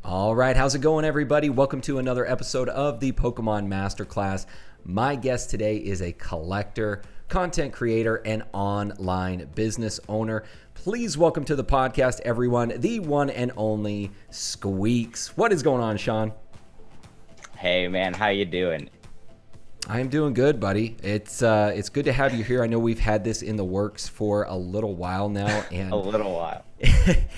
All right, how's it going, everybody? Welcome to another episode of the Pokemon Masterclass. My guest today is a collector, content creator, and online business owner. Please welcome to the podcast, everyone, the one and only Squeaks. What is going on, Sean? Hey, man, how you doing? I am doing good, buddy. It's good to have you here. I know we've had this in the works for a little while now, and A little while.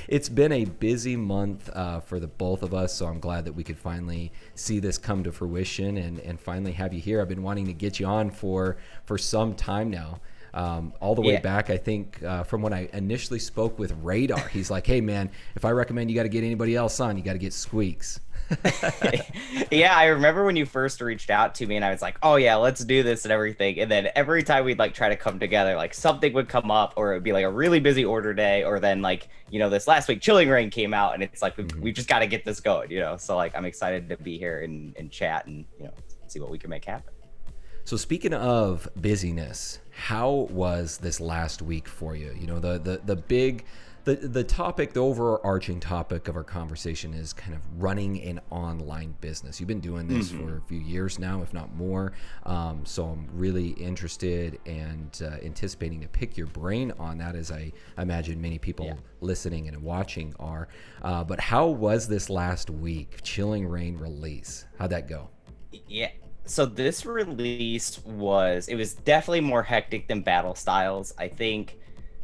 it's been a busy month for the both of us. So I'm glad that we could finally see this come to fruition and finally have you here. I've been wanting to get you on for some time now. All the way back, I think, from when I initially spoke with Radar. He's like, hey, man, if I recommend you got to get anybody else on, you got to get Squeaks. Yeah, I remember when you first reached out to me and I was like, oh yeah, let's do this and everything. And then every time we'd like try to come together, like something would come up, or it would be like a really busy order day, or then like, this last week Chilling Reign came out and it's like, we've just got to get this going, So like, I'm excited to be here and chat and, see what we can make happen. So speaking of busyness, how was this last week for you? The topic, the overarching topic of our conversation is kind of running an online business. You've been doing this for a few years now, if not more. So I'm really interested and anticipating to pick your brain on that, as I imagine many people listening and watching are. But how was this last week, Chilling Reign release? How'd that go? Yeah. So this release was definitely more hectic than Battle Styles. I think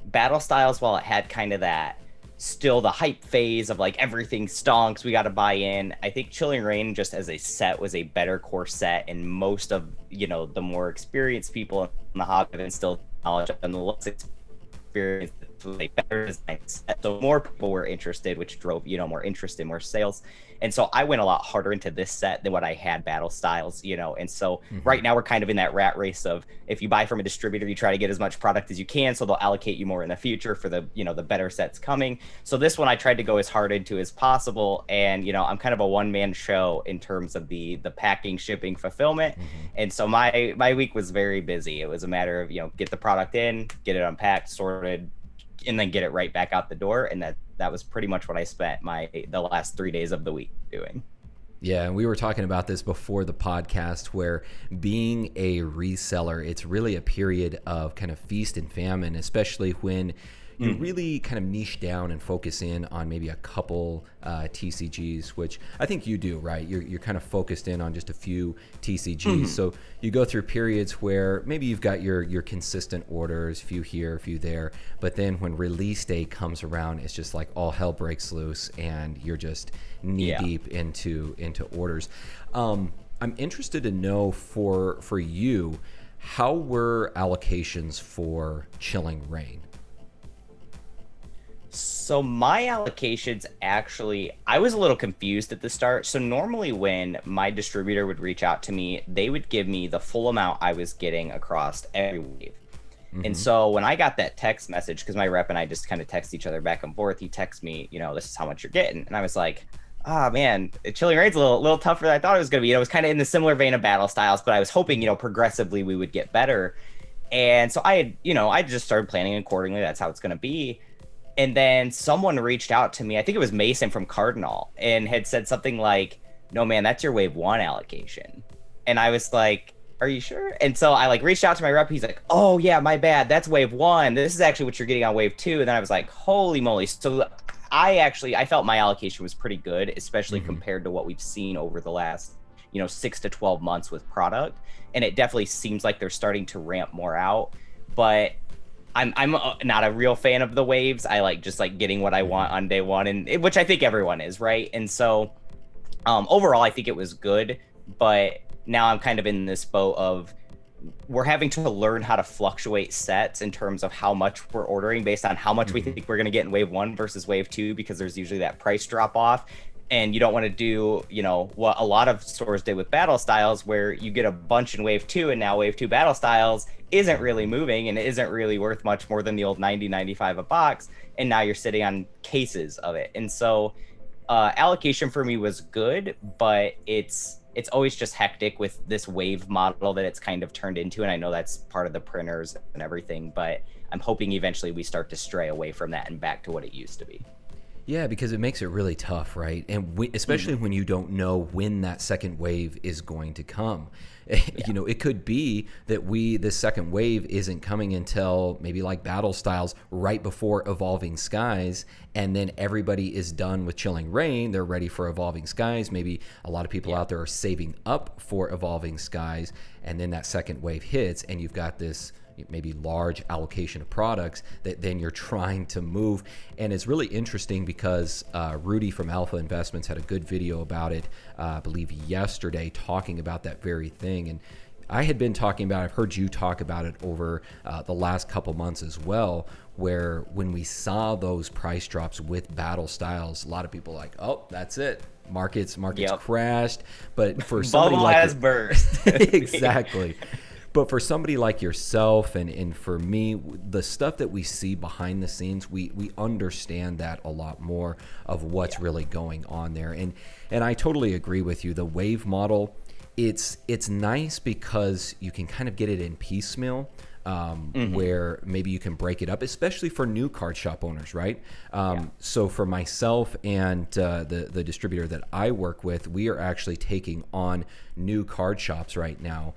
Battle Styles, while it had kind of that still the hype phase of like everything stonks, we got to buy in, I think Chilling Reign just as a set was a better core set, and most of the more experienced people in the hobby have instilled knowledge, and the less experienced a better design set. So more people were interested, which drove more interest and more sales. And so I went a lot harder into this set than what I had Battle Styles, and so right now we're kind of in that rat race of, if you buy from a distributor, you try to get as much product as you can, so they'll allocate you more in the future for the the better sets coming. So this one I tried to go as hard into as possible, and I'm kind of a one-man show in terms of the packing, shipping, fulfillment. And so my week was very busy. It was a matter of get the product in, get it unpacked, sorted, and then get it right back out the door. And that was pretty much what I spent the last 3 days of the week doing. Yeah, and we were talking about this before the podcast, where being a reseller, it's really a period of kind of feast and famine, especially when you really kind of niche down and focus in on maybe a couple TCGs, which I think you do, right? You're kind of focused in on just a few TCGs. So you go through periods where maybe you've got your consistent orders, a few here, a few there, but then when release day comes around, it's just like all hell breaks loose and you're just knee deep into orders. I'm interested to know for you, how were allocations for Chilling Reign? So my allocations, actually, I was a little confused at the start. So normally when my distributor would reach out to me, they would give me the full amount I was getting across every wave. And so when I got that text message, because my rep and I just kind of text each other back and forth, he texts me, this is how much you're getting. And I was like, man, Chilling Reign's a little tougher than I thought it was going to be. It was kind of in the similar vein of Battle Styles, but I was hoping, progressively we would get better. And so I just started planning accordingly. That's how it's going to be. And then someone reached out to me, I think it was Mason from Cardinal, and had said something like, no, man, that's your wave 1 allocation. And I was like, are you sure? And so I reached out to my rep. He's like, oh yeah, my bad. That's wave 1. This is actually what you're getting on wave 2. And then I was like, holy moly. So I felt my allocation was pretty good, especially compared to what we've seen over the last, 6 to 12 months with product. And it definitely seems like they're starting to ramp more out, but I'm not a real fan of the waves. I like just getting what I want on day one, and which I think everyone is, right? And so overall, I think it was good, but now I'm kind of in this boat of, we're having to learn how to fluctuate sets in terms of how much we're ordering based on how much we think we're going to get in wave 1 versus wave 2, because there's usually that price drop off. And you don't want to do, what a lot of stores did with Battle Styles, where you get a bunch in wave 2, and now wave 2 Battle Styles isn't really moving and it isn't really worth much more than the old 90-95 a box. And now you're sitting on cases of it. And so allocation for me was good, but it's always just hectic with this wave model that it's kind of turned into. And I know that's part of the printers and everything, but I'm hoping eventually we start to stray away from that and back to what it used to be. Yeah, because it makes it really tough, right? And especially when you don't know when that second wave is going to come. You know, it could be that this second wave isn't coming until maybe like Battle Styles right before Evolving Skies, and then everybody is done with Chilling Reign. They're ready for Evolving Skies. Maybe a lot of people out there are saving up for Evolving Skies, and then that second wave hits, and you've got this maybe large allocation of products that then you're trying to move. And it's really interesting because Rudy from Alpha Investments had a good video about it, I believe yesterday, talking about that very thing. And I had been talking about, I've heard you talk about it over the last couple months as well, where when we saw those price drops with Battle Styles, a lot of people like, oh, that's it. Markets crashed. But for somebody Bubble like has burst. Exactly. But for somebody like yourself and for me, the stuff that we see behind the scenes, we understand that a lot more of what's really going on there. And I totally agree with you. The wave model, it's nice because you can kind of get it in piecemeal. Where maybe you can break it up, especially for new card shop owners, right? So for myself and the distributor that I work with, we are actually taking on new card shops right now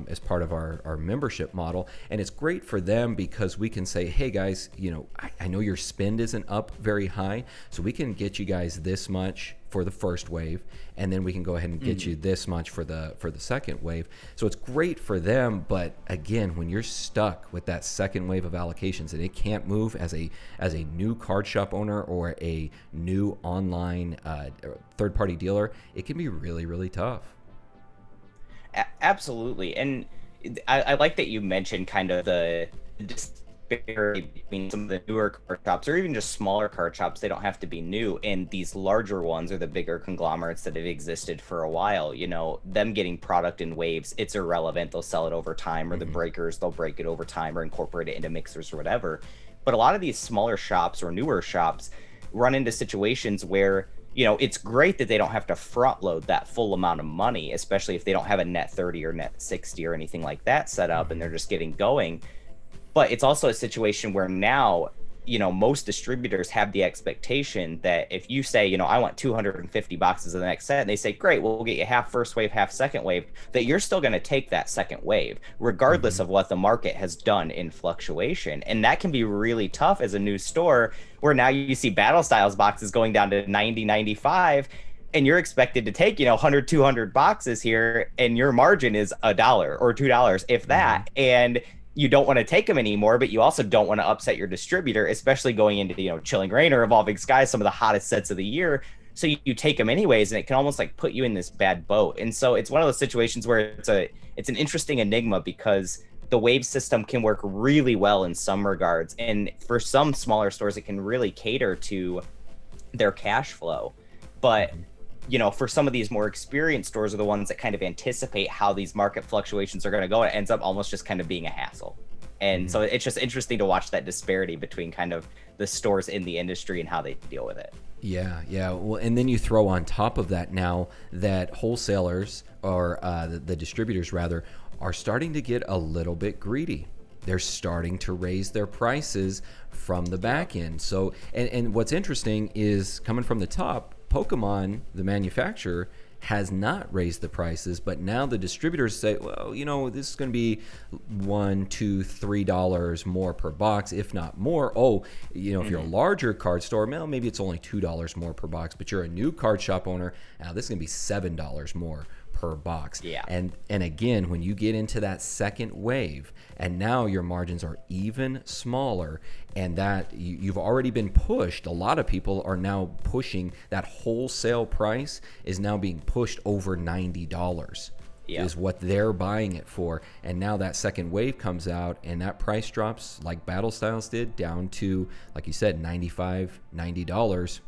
as part of our membership model. And it's great for them because we can say, hey guys, you know, I know your spend isn't up very high, so we can get you guys this much for the first wave, and then we can go ahead and get you this much for the second wave. So it's great for them, but again, when you're stuck with that second wave of allocations and it can't move as a new card shop owner or a new online third-party dealer, it can be really, really tough. Absolutely. And I like that you mentioned kind of the disparity between some of the newer card shops or even just smaller card shops. They don't have to be new, and these larger ones or the bigger conglomerates that have existed for a while, you know, them getting product in waves, it's irrelevant. They'll sell it over time, or the breakers, they'll break it over time or incorporate it into mixers or whatever. But a lot of these smaller shops or newer shops run into situations where, you know, it's great that they don't have to front load that full amount of money, especially if they don't have a net 30 or net 60 or anything like that set up and they're just getting going. But it's also a situation where now, you know, most distributors have the expectation that if you say, you know, I want 250 boxes of the next set, and they say, great, we'll get you half first wave, half second wave, that you're still going to take that second wave, regardless of what the market has done in fluctuation. And that can be really tough as a new store, where now you see Battle Styles boxes going down to 90, 95, and you're expected to take, you know, 100, 200 boxes here, and your margin is $1 or $2, if that. And you don't want to take them anymore, but you also don't want to upset your distributor, especially going into, you know, Chilling Reign or Evolving Skies, some of the hottest sets of the year. So you take them anyways, and it can almost like put you in this bad boat. And so it's one of those situations where it's an interesting enigma, because the wave system can work really well in some regards. And for some smaller stores, it can really cater to their cash flow. But you know, for some of these more experienced stores are the ones that kind of anticipate how these market fluctuations are going to go. It ends up almost just kind of being a hassle. And so it's just interesting to watch that disparity between kind of the stores in the industry and how they deal with it. Yeah. Well, and then you throw on top of that now that wholesalers, or the distributors rather, are starting to get a little bit greedy. They're starting to raise their prices from the back end. So, and what's interesting is, coming from the top, Pokemon, the manufacturer, has not raised the prices, but now the distributors say, well, you know, this is going to be $1, $2, $3 more per box, if not more. Oh, you know, if you're a larger card store, well, maybe it's only $2 more per box, but you're a new card shop owner, now this is going to be $7 more per box. Yeah. And again, when you get into that second wave, and now your margins are even smaller, and that you've already been pushed, a lot of people are now pushing that wholesale price is now being pushed over $90 is what they're buying it for. And now that second wave comes out and that price drops, like Battle Styles did, down to, like you said, $95, $90.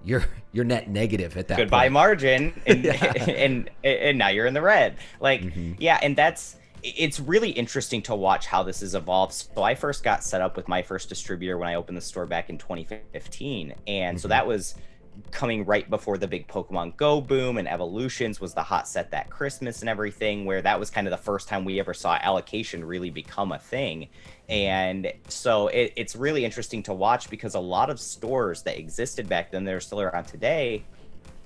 You're net negative at that goodbye point. Margin, and, and now you're in the red. Like, yeah, and it's really interesting to watch how this has evolved. So I first got set up with my first distributor when I opened the store back in 2015, and so that was coming right before the big Pokemon Go boom, and Evolutions was the hot set that Christmas and everything, where that was kind of the first time we ever saw allocation really become a thing. And so it's really interesting to watch, because a lot of stores that existed back then that are still around today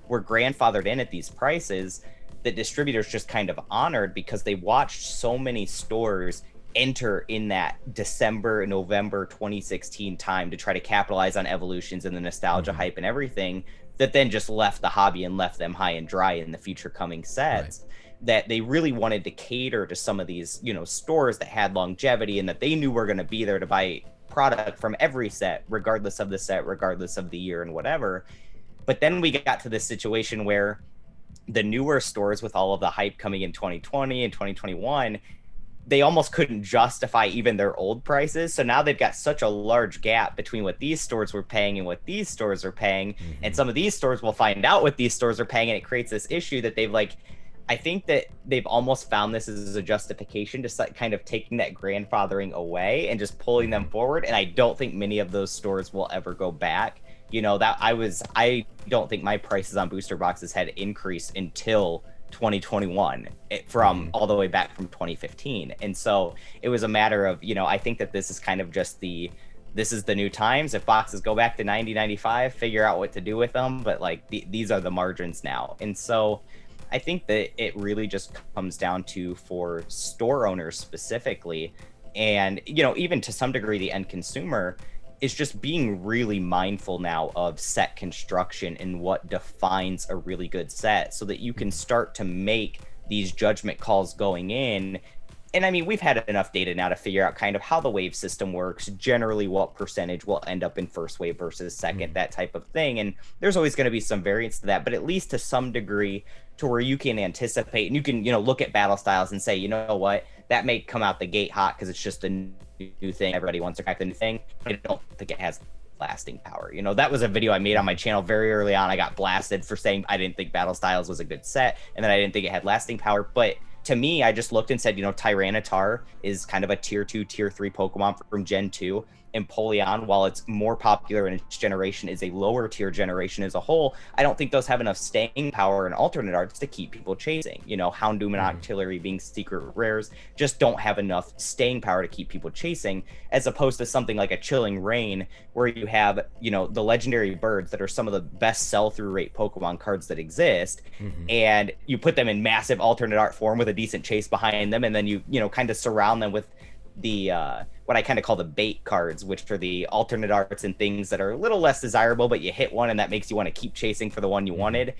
were grandfathered in at these prices that distributors just kind of honored, because they watched so many stores enter in that December, November 2016 time to try to capitalize on Evolutions and the nostalgia hype and everything, that then just left the hobby and left them high and dry in the future coming sets. That they really wanted to cater to some of these, you know, stores that had longevity and that they knew were going to be there to buy product from every set, regardless of the set, regardless of the year and whatever. But then we got to this situation where the newer stores, with all of the hype coming in 2020 and 2021, they almost couldn't justify even their old prices. So now they've got such a large gap between what these stores were paying and what these stores are paying. And some of these stores will find out what these stores are paying, and it creates this issue that they've like, I think that they've almost found this as a justification to kind of taking that grandfathering away and just pulling them forward. And I don't think many of those stores will ever go back. You know, that I don't think my prices on booster boxes had increased until 2021 from all the way back from 2015. And so it was a matter of, you know, I think that this is kind of just this is the new times. If boxes go back to 90, 95, figure out what to do with them. But like these are the margins now. And so I think that it really just comes down to, for store owners specifically, and, you know, even to some degree the end consumer, is just being really mindful now of set construction and what defines a really good set, so that you can start to make these judgment calls going in. And I mean, we've had enough data now to figure out kind of how the wave system works, generally what percentage will end up in first wave versus second, that type of thing. And there's always going to be some variance to that, but at least to some degree, to where you can anticipate and you can, you know, look at battle styles and say, you know what, that may come out the gate hot because it's just a new thing. Everybody wants to crack the new thing. But I don't think it has lasting power. You know, that was a video I made on my channel very early on. I got blasted for saying I didn't think battle styles was a good set, and then I didn't think it had lasting power. But to me, I just looked and said, you know, Tyranitar is kind of a tier 2, tier 3 Pokemon from Gen 2. And Polion, while it's more popular in its generation, is a lower tier generation as a whole. I don't think those have enough staying power and alternate arts to keep people chasing. You know, Houndoom and Octillery being secret rares just don't have enough staying power to keep people chasing, as opposed to something like a Chilling Reign, where you have, you know, the legendary birds that are some of the best sell-through rate Pokemon cards that exist, and you put them in massive alternate art form with a decent chase behind them, and then you know, kind of surround them with the what I kind of call the bait cards, which are the alternate arts and things that are a little less desirable, but you hit one and that makes you want to keep chasing for the one you wanted.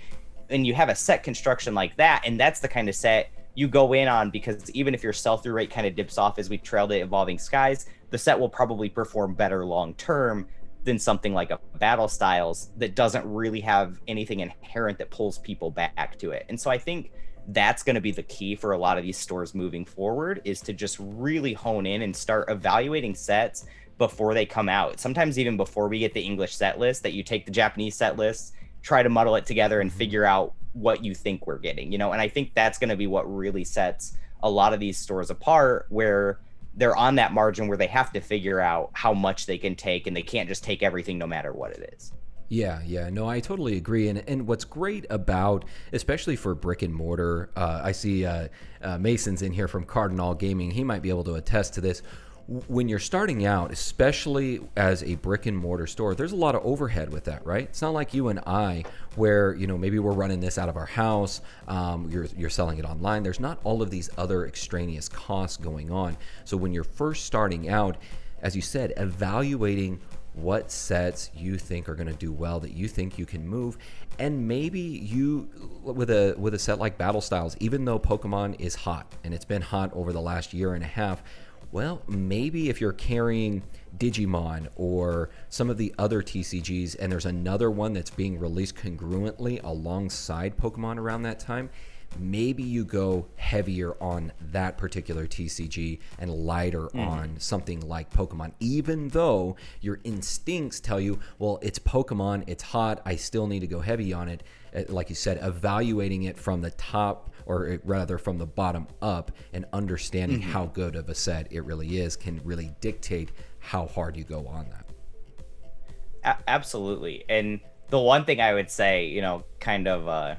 And you have a set construction like that, and that's the kind of set you go in on, because even if your sell-through rate kind of dips off as we trail the Evolving Skies, the set will probably perform better long term than something like a Battle Styles that doesn't really have anything inherent that pulls people back to it. And so I think that's going to be the key for a lot of these stores moving forward, is to just really hone in and start evaluating sets before they come out. Sometimes even before we get the English set list, that you take the Japanese set list, try to muddle it together and figure out what you think we're getting, you know. And I think that's going to be what really sets a lot of these stores apart, where they're on that margin where they have to figure out how much they can take, and they can't just take everything no matter what it is. Yeah, no, I totally agree. And what's great about, especially for brick and mortar, I see Mason's in here from Cardinal Gaming. He might be able to attest to this. When you're starting out, especially as a brick and mortar store, there's a lot of overhead with that, right? It's not like you and I, where, you know, maybe we're running this out of our house, you're selling it online. There's not all of these other extraneous costs going on. So when you're first starting out, as you said, evaluating what sets you think are going to do well, that you think you can move. And maybe you, with a set like Battle Styles, even though Pokemon is hot and it's been hot over the last year and a half, well, maybe if you're carrying Digimon or some of the other TCGs, and there's another one that's being released congruently alongside Pokemon around that time, maybe you go heavier on that particular TCG and lighter on something like Pokemon, even though your instincts tell you, well, it's Pokemon, it's hot, I still need to go heavy on it. Like you said, evaluating it from the top, or rather from the bottom up, and understanding how good of a set it really is can really dictate how hard you go on that. Absolutely. And the one thing I would say, kind of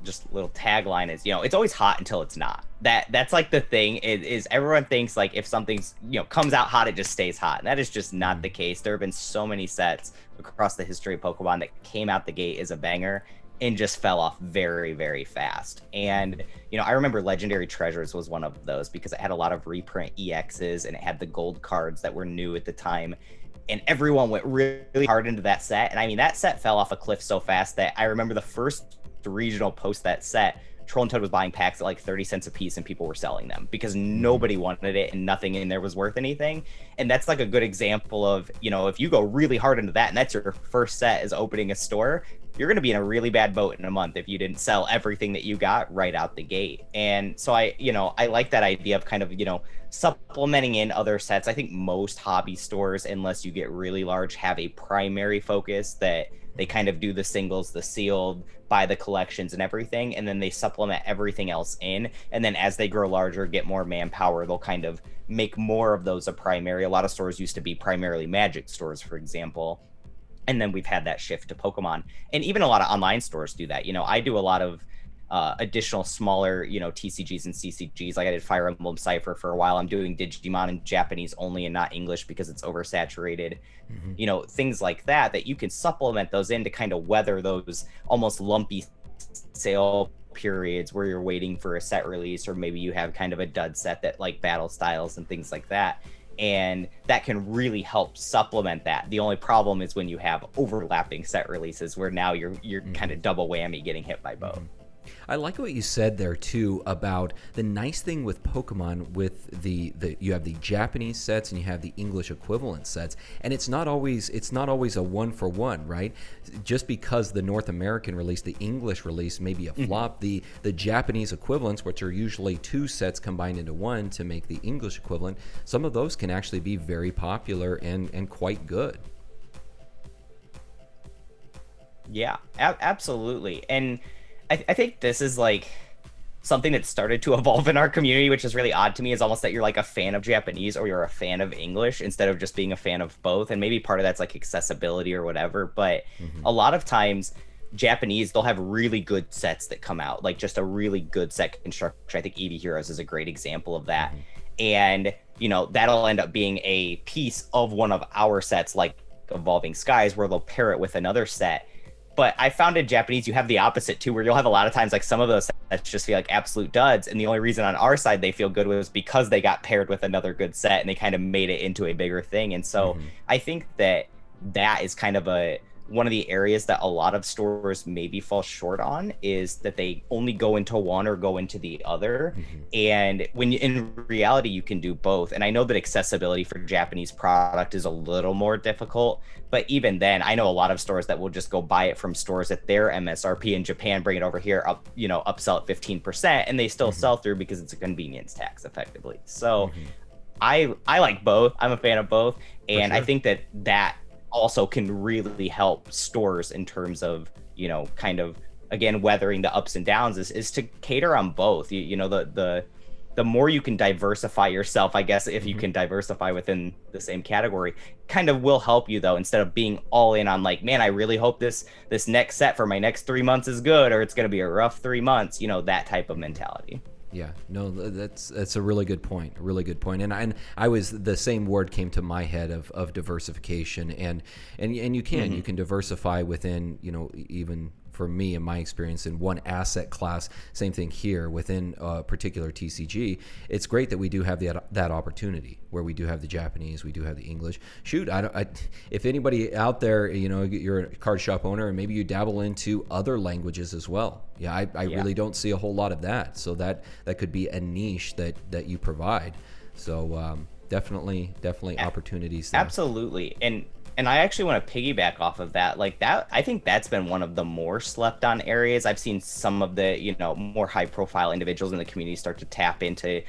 just little tagline is, it's always hot until it's not. That's like the thing is everyone thinks like if something's, comes out hot, it just stays hot. And that is just not the case. There have been so many sets across the history of Pokemon that came out the gate as a banger and just fell off very, very fast. And, I remember Legendary Treasures was one of those because it had a lot of reprint EXs and it had the gold cards that were new at the time. And everyone went really hard into that set. And I mean, that set fell off a cliff so fast that I remember the first regional post that set, Troll and Toad was buying packs at like 30 cents a piece and people were selling them because nobody wanted it and nothing in there was worth anything. And that's like a good example of, if you go really hard into that and that's your first set is opening a store, you're going to be in a really bad boat in a month if you didn't sell everything that you got right out the gate. And so I like that idea of kind of, supplementing in other sets. I think most hobby stores, unless you get really large, have a primary focus that they kind of do the singles, the sealed, buy the collections and everything, and then they supplement everything else in. And then as they grow larger, get more manpower, they'll kind of make more of those a primary. A lot of stores used to be primarily Magic stores, for example. And then we've had that shift to Pokemon. And even a lot of online stores do that. I do a lot of additional smaller, TCGs and CCGs. Like I did Fire Emblem Cypher for a while. I'm doing Digimon in Japanese only and not English because it's oversaturated. Things like that you can supplement those in to kind of weather those almost lumpy sale periods where you're waiting for a set release, or maybe you have kind of a dud set that like Battle Styles and things like that. And that can really help supplement that. The only problem is when you have overlapping set releases where now you're kind of double whammy getting hit by both. I like what you said there too about the nice thing with Pokemon with the you have the Japanese sets and you have the English equivalent sets, and it's not always a one for one, right? Just because the North American release, the English release may be a flop, the Japanese equivalents, which are usually two sets combined into one to make the English equivalent, some of those can actually be very popular and quite good. Yeah, absolutely. And I think this is like something that started to evolve in our community, which is really odd to me, is almost that you're like a fan of Japanese or you're a fan of English instead of just being a fan of both. And maybe part of that's like accessibility or whatever. But a lot of times Japanese, they'll have really good sets that come out, like just a really good set construction. I think Eevee Heroes is a great example of that. And, that'll end up being a piece of one of our sets, like Evolving Skies, where they'll pair it with another set. But I found in Japanese, you have the opposite too, where you'll have a lot of times like some of those sets just feel like absolute duds. And the only reason on our side they feel good was because they got paired with another good set and they kind of made it into a bigger thing. And so I think that is kind of one of the areas that a lot of stores maybe fall short on, is that they only go into one or go into the other. And when in reality, you can do both. And I know that accessibility for Japanese product is a little more difficult, but even then, I know a lot of stores that will just go buy it from stores at their MSRP in Japan, bring it over here, upsell it 15%, and they still sell through because it's a convenience tax effectively. So I like both. I'm a fan of both. And I think that also can really help stores in terms of, kind of, again, weathering the ups and downs is to cater on both. The more you can diversify yourself, I guess, if you can diversify within the same category, kind of will help you though, instead of being all in on like, man, I really hope this next set for my next 3 months is good, or it's going to be a rough 3 months, that type of mentality. Yeah, no, that's a really good point. A really good point. And I was, the same word came to my head of diversification, and you can diversify within, even for me in my experience in one asset class. Same thing here within a particular TCG. It's great that we do have that opportunity where we do have the Japanese, we do have the English. Shoot, if anybody out there, you're a card shop owner and maybe you dabble into other languages as well. Yeah, I really don't see a whole lot of that. So that could be a niche that you provide. So definitely opportunities there. Absolutely. And I actually want to piggyback off of that. Like that, I think that's been one of the more slept on areas. I've seen some of the, more high profile individuals in the community start to tap into,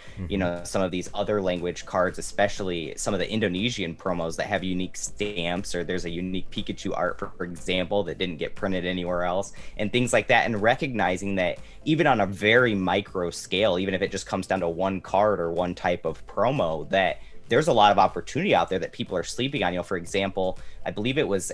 some of these other language cards, especially some of the Indonesian promos that have unique stamps, or there's a unique Pikachu art, for example, that didn't get printed anywhere else, and things like that. And recognizing that even on a very micro scale, even if it just comes down to one card or one type of promo, that there's a lot of opportunity out there that people are sleeping on. For example, I believe it was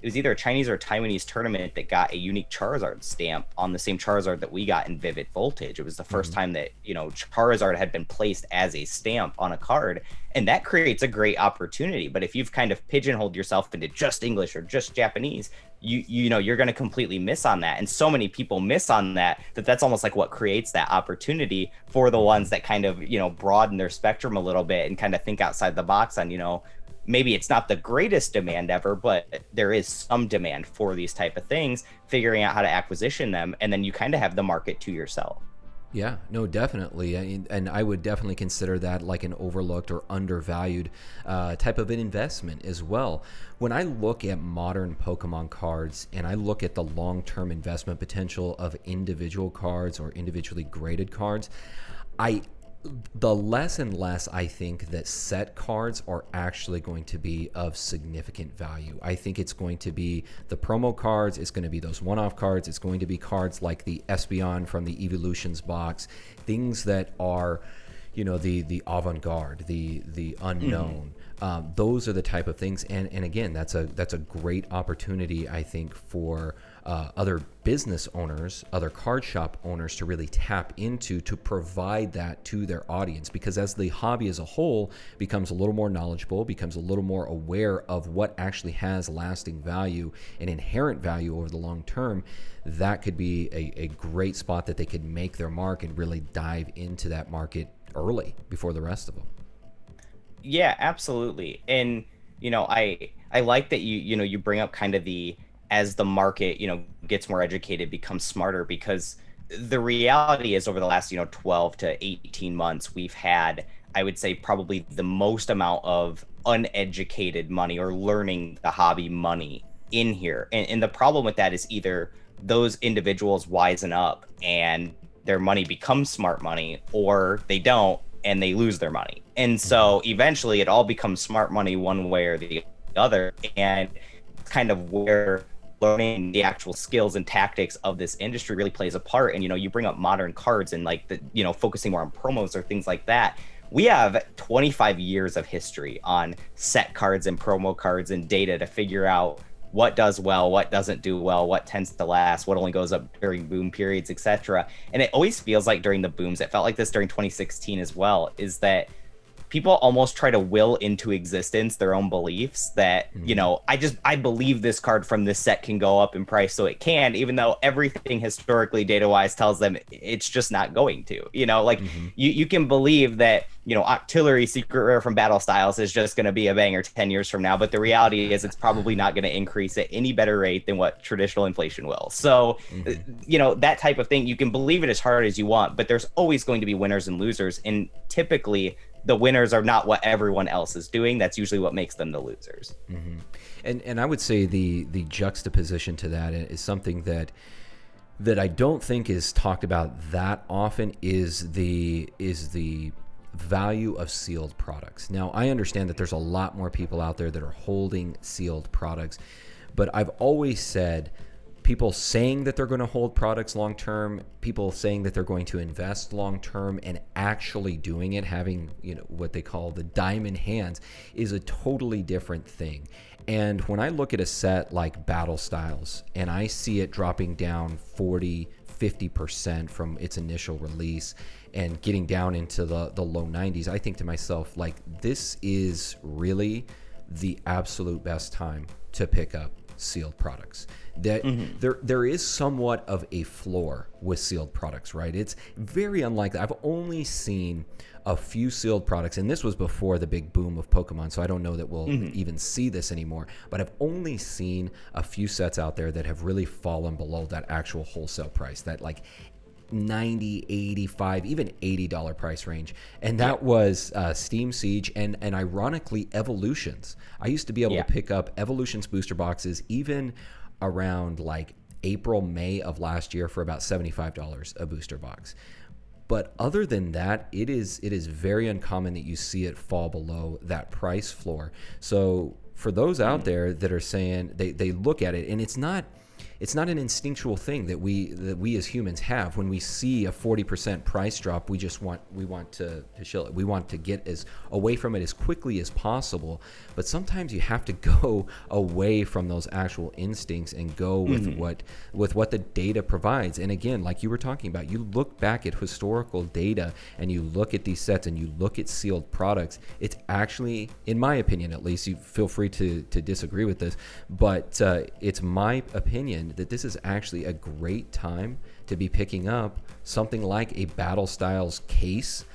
it was either a Chinese or a Taiwanese tournament that got a unique Charizard stamp on the same Charizard that we got in Vivid Voltage. It was the first time that, Charizard had been placed as a stamp on a card. And that creates a great opportunity. But if you've kind of pigeonholed yourself into just English or just Japanese, you're going to completely miss on that. And so many people miss on that's almost like what creates that opportunity for the ones that kind of, broaden their spectrum a little bit and kind of think outside the box on, maybe it's not the greatest demand ever, but there is some demand for these type of things, figuring out how to acquisition them. And then you kind of have the market to yourself. Yeah, no, definitely. And I would definitely consider that like an overlooked or undervalued type of an investment as well. When I look at modern Pokemon cards and I look at the long-term investment potential of individual cards or individually graded cards, the less and less I think that set cards are actually going to be of significant value. I think it's going to be the promo cards, it's going to be those one-off cards, it's going to be cards like the Espeon from the Evolutions box, things that are, the avant-garde, the unknown. Those are the type of things, and again, that's a great opportunity, I think, for other business owners, other card shop owners to really tap into, to provide that to their audience. Because as the hobby as a whole becomes a little more knowledgeable, becomes a little more aware of what actually has lasting value and inherent value over the long term, that could be a great spot that they could make their mark and really dive into that market early before the rest of them. Yeah, absolutely. And, I like that you bring up kind of as the market, gets more educated, becomes smarter, because the reality is over the last, 12 to 18 months, we've had, I would say, probably the most amount of uneducated money or learning the hobby money in here. And the problem with that is either those individuals wisen up and their money becomes smart money, or they don't and they lose their money. And so eventually it all becomes smart money one way or the other. And it's kind of where learning the actual skills and tactics of this industry really plays a part. And, you bring up modern cards and like focusing more on promos or things like that. We have 25 years of history on set cards and promo cards and data to figure out what does well, what doesn't do well, what tends to last, what only goes up during boom periods, etc. And it always feels like during the booms, it felt like this during 2016 as well, is that people almost try to will into existence their own beliefs that, I believe this card from this set can go up in price, so it can, even though everything historically data-wise tells them it's just not going to. You can believe that, Octillery Secret Rare from Battle Styles is just going to be a banger 10 years from now, but the reality is it's probably not going to increase at any better rate than what traditional inflation will. So, that type of thing, you can believe it as hard as you want, but there's always going to be winners and losers, and typically the winners are not what everyone else is doing. That's usually what makes them the losers. And I would say the juxtaposition to that is something that I don't think is talked about that often is the value of sealed products. Now, I understand that there's a lot more people out there that are holding sealed products, but I've always said people saying that they're going to hold products long term, people saying that they're going to invest long term, and actually doing it, having what they call the diamond hands, is a totally different thing. And when I look at a set like Battle Styles and I see it dropping down 40-50% from its initial release and getting down into the low 90s, I think to myself, like, this is really the absolute best time to pick up sealed products. That there is somewhat of a floor with sealed products, right? It's very unlikely. I've only seen a few sealed products, and this was before the big boom of Pokemon, so I don't know that we'll even see this anymore, but I've only seen a few sets out there that have really fallen below that actual wholesale price, that like $90, $85, even $80 price range. And that was Steam Siege and ironically Evolutions. I used to be able to pick up Evolutions booster boxes even around like April, May of last year for about $75 a booster box. But other than that, it is very uncommon that you see it fall below that price floor. So for those out there that are saying they look at it, and it's not it's not an instinctual thing that we as humans have. When we see a 40% price drop, we want to chill it. We want to get as away from it as quickly as possible. But sometimes you have to go away from those actual instincts and go with what the data provides. And again, like you were talking about, you look back at historical data and you look at these sets and you look at sealed products. It's actually, in my opinion at least, you feel free to disagree with this, but it's my opinion that this is actually a great time to be picking up something like a Battle Styles case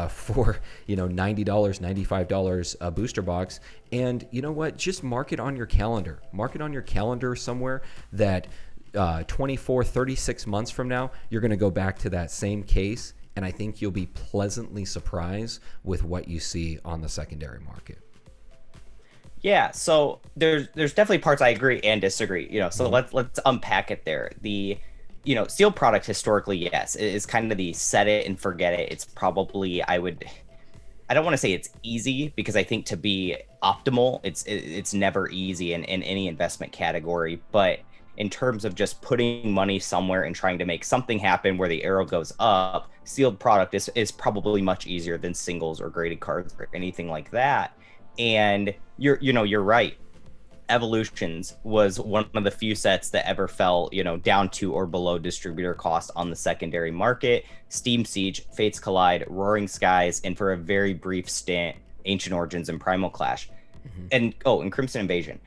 for $90, $95 a booster box. And you know what? Just mark it on your calendar. Mark it on your calendar somewhere that 24, 36 months from now, you're going to go back to that same case. And I think you'll be pleasantly surprised with what you see on the secondary market. Yeah, so there's definitely parts I agree and disagree. So let's unpack it there. The sealed product historically, yes, it is kind of the set it and forget it. It's probably I don't want to say it's easy, because I think to be optimal, it's never easy in any investment category. But in terms of just putting money somewhere and trying to make something happen where the arrow goes up, sealed product is probably much easier than singles or graded cards or anything like that. And you're right. Evolutions was one of the few sets that ever fell, down to or below distributor cost on the secondary market. Steam Siege, Fates Collide, Roaring Skies, and for a very brief stint, Ancient Origins and Primal Clash, and Crimson Invasion.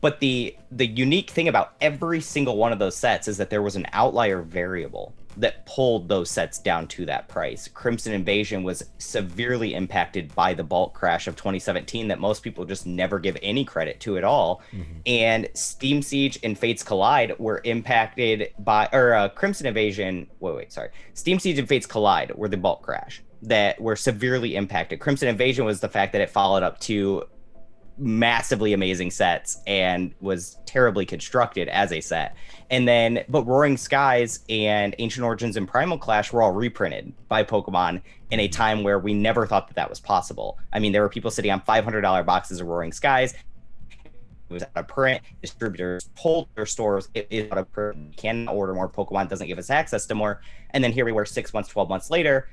But the unique thing about every single one of those sets is that there was an outlier variable that pulled those sets down to that price. Crimson Invasion was severely impacted by the bulk crash of 2017 that most people just never give any credit to at all. And Steam Siege and Fates Collide were impacted by, Crimson Invasion, Steam Siege and Fates Collide were the bulk crash that were severely impacted. Crimson Invasion was the fact that it followed up to massively amazing sets and was terribly constructed as a set. But Roaring Skies and Ancient Origins and Primal Clash were all reprinted by Pokemon in a time where we never thought that was possible. I mean, there were people sitting on $500 boxes of Roaring Skies. It was out of print. Distributors told their stores it is out of print. We cannot order more. Pokemon doesn't give us access to more. And then here we were 6 months, 12 months later.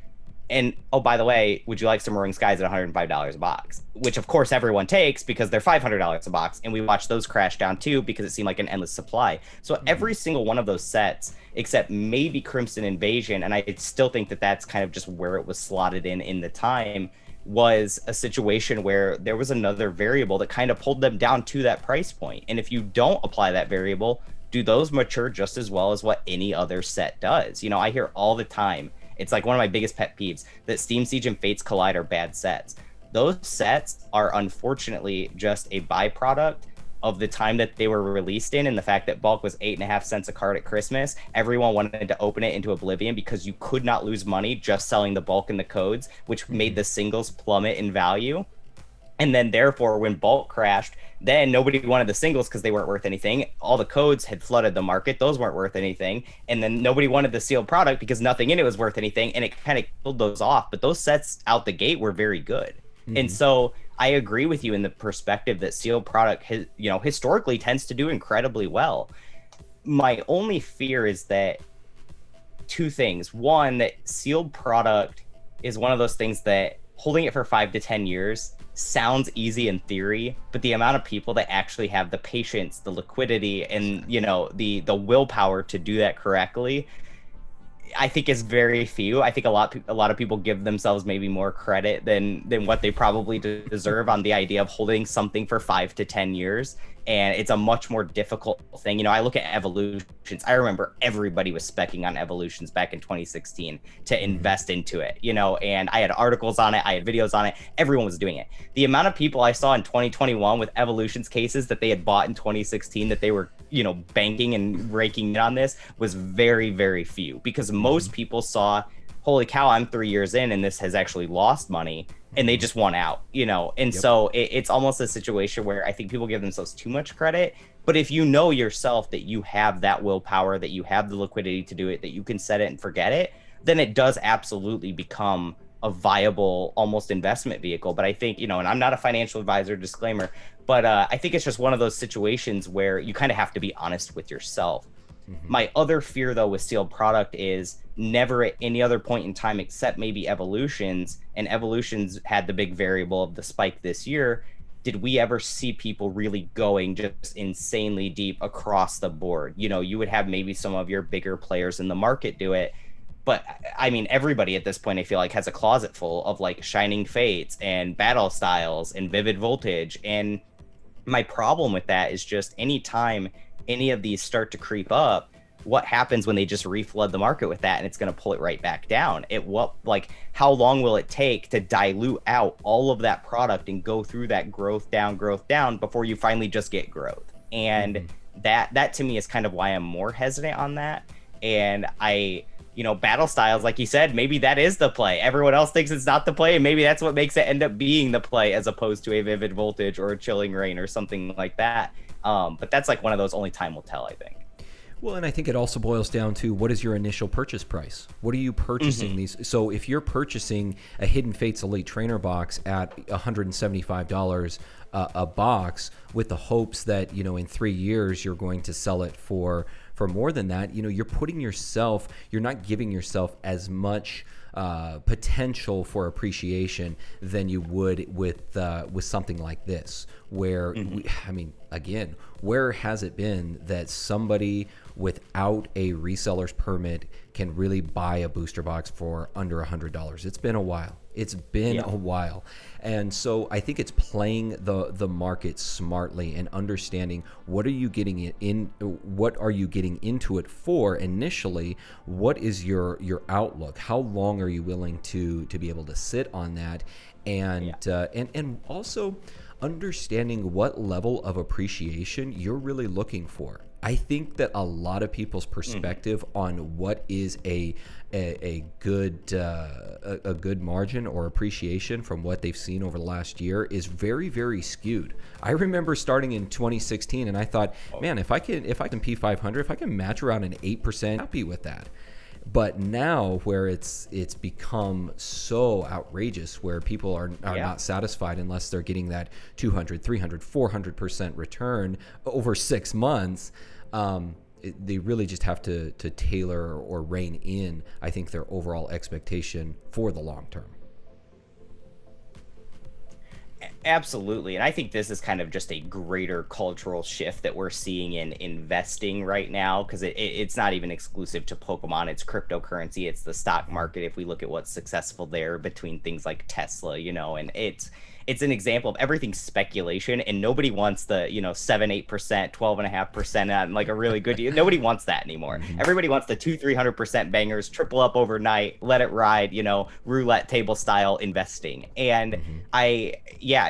And oh, by the way, would you like some Roaring Skies at $105 a box? Which of course everyone takes because they're $500 a box. And we watched those crash down too because it seemed like an endless supply. So every single one of those sets, except maybe Crimson Invasion, and I still think that that's kind of just where it was slotted in the time, was a situation where there was another variable that kind of pulled them down to that price point. And if you don't apply that variable, do those mature just as well as what any other set does? I hear all the time, it's like one of my biggest pet peeves, that Steam Siege and Fates Collide are bad sets. Those sets are unfortunately just a byproduct of the time that they were released in, and the fact that bulk was 8.5 cents a card at Christmas. Everyone wanted to open it into oblivion because you could not lose money just selling the bulk and the codes, which made the singles plummet in value. And then therefore, when bulk crashed, then nobody wanted the singles because they weren't worth anything. All the codes had flooded the market. Those weren't worth anything. And then nobody wanted the sealed product because nothing in it was worth anything. And it kind of killed those off. But those sets out the gate were very good. And so I agree with you in the perspective that sealed product, historically tends to do incredibly well. My only fear is that two things. One, that sealed product is one of those things that holding it for 5 to 10 years sounds easy in theory, but the amount of people that actually have the patience, the liquidity, and the willpower to do that correctly, I think is very few. I think a lot of people give themselves maybe more credit than what they probably deserve on the idea of holding something for 5 to 10 years. And it's a much more difficult thing. I look at evolutions. I remember everybody was specking on evolutions back in 2016 to invest into it, and I had articles on it. I had videos on it. Everyone was doing it. The amount of people I saw in 2021 with evolutions cases that they had bought in 2016 that they were, banking and raking in on this was very, very few, because most people saw, holy cow, I'm 3 years in and this has actually lost money. And they just want out, And so it's almost a situation where I think people give themselves too much credit. But if you know yourself that you have that willpower, that you have the liquidity to do it, that you can set it and forget it, then it does absolutely become a viable, almost investment vehicle. But I think, and I'm not a financial advisor, disclaimer, but I think it's just one of those situations where you kind of have to be honest with yourself. My other fear though with sealed product is never at any other point in time except maybe evolutions, and evolutions had the big variable of the spike this year. Did we ever see people really going just insanely deep across the board? You know, you would have maybe some of your bigger players in the market do it, but I mean, everybody at this point, I feel like, has a closet full of like Shining Fates and Battle Styles and Vivid Voltage. And my problem with that is just anytime any of these start to creep up, what happens when they just reflood the market with that, and it's going to pull it right back down? How long will it take to dilute out all of that product and go through that growth down before you finally just get growth? And that to me is kind of why I'm more hesitant on that. And Battle Styles, like you said, maybe that is the play. Everyone else thinks it's not the play, and maybe that's what makes it end up being the play as opposed to a Vivid Voltage or a Chilling Reign or something like that. But that's like one of those only time will tell, I think. Well, and I think it also boils down to, what is your initial purchase price? What are you purchasing these? So if you're purchasing a Hidden Fates Elite Trainer box at $175 a box with the hopes that, in 3 years you're going to sell it for more than that, you're not giving yourself as much potential for appreciation than you would with something like this, where where has it been that somebody without a reseller's permit can really buy a booster box for under $100? It's been a while. A while. And so I think it's playing the market smartly and understanding what are you getting into it for initially, what is your outlook, how long are you willing to be able to sit on that, and also understanding what level of appreciation you're really looking for. I think that a lot of people's perspective on what is a good margin or appreciation from what they've seen over the last year is very, very skewed. I remember starting in 2016, and I thought, man, if I can P500, if I can match around an 8%, happy with that. But now, where it's become so outrageous, where people are not satisfied unless they're getting that 200, 300, 400% return over 6 months, they really just have to tailor or rein in, I think, their overall expectation for the long term. Absolutely. And I think this is kind of just a greater cultural shift that we're seeing in investing right now, because it's not even exclusive to Pokemon. It's cryptocurrency. It's the stock market. If we look at what's successful there between things like Tesla, and it's an example of everything speculation, and nobody wants the 7-8%, 12.5% on like a really good deal. Nobody wants that anymore. Everybody wants the 200-300% bangers, triple up overnight, let it ride, roulette table style investing. And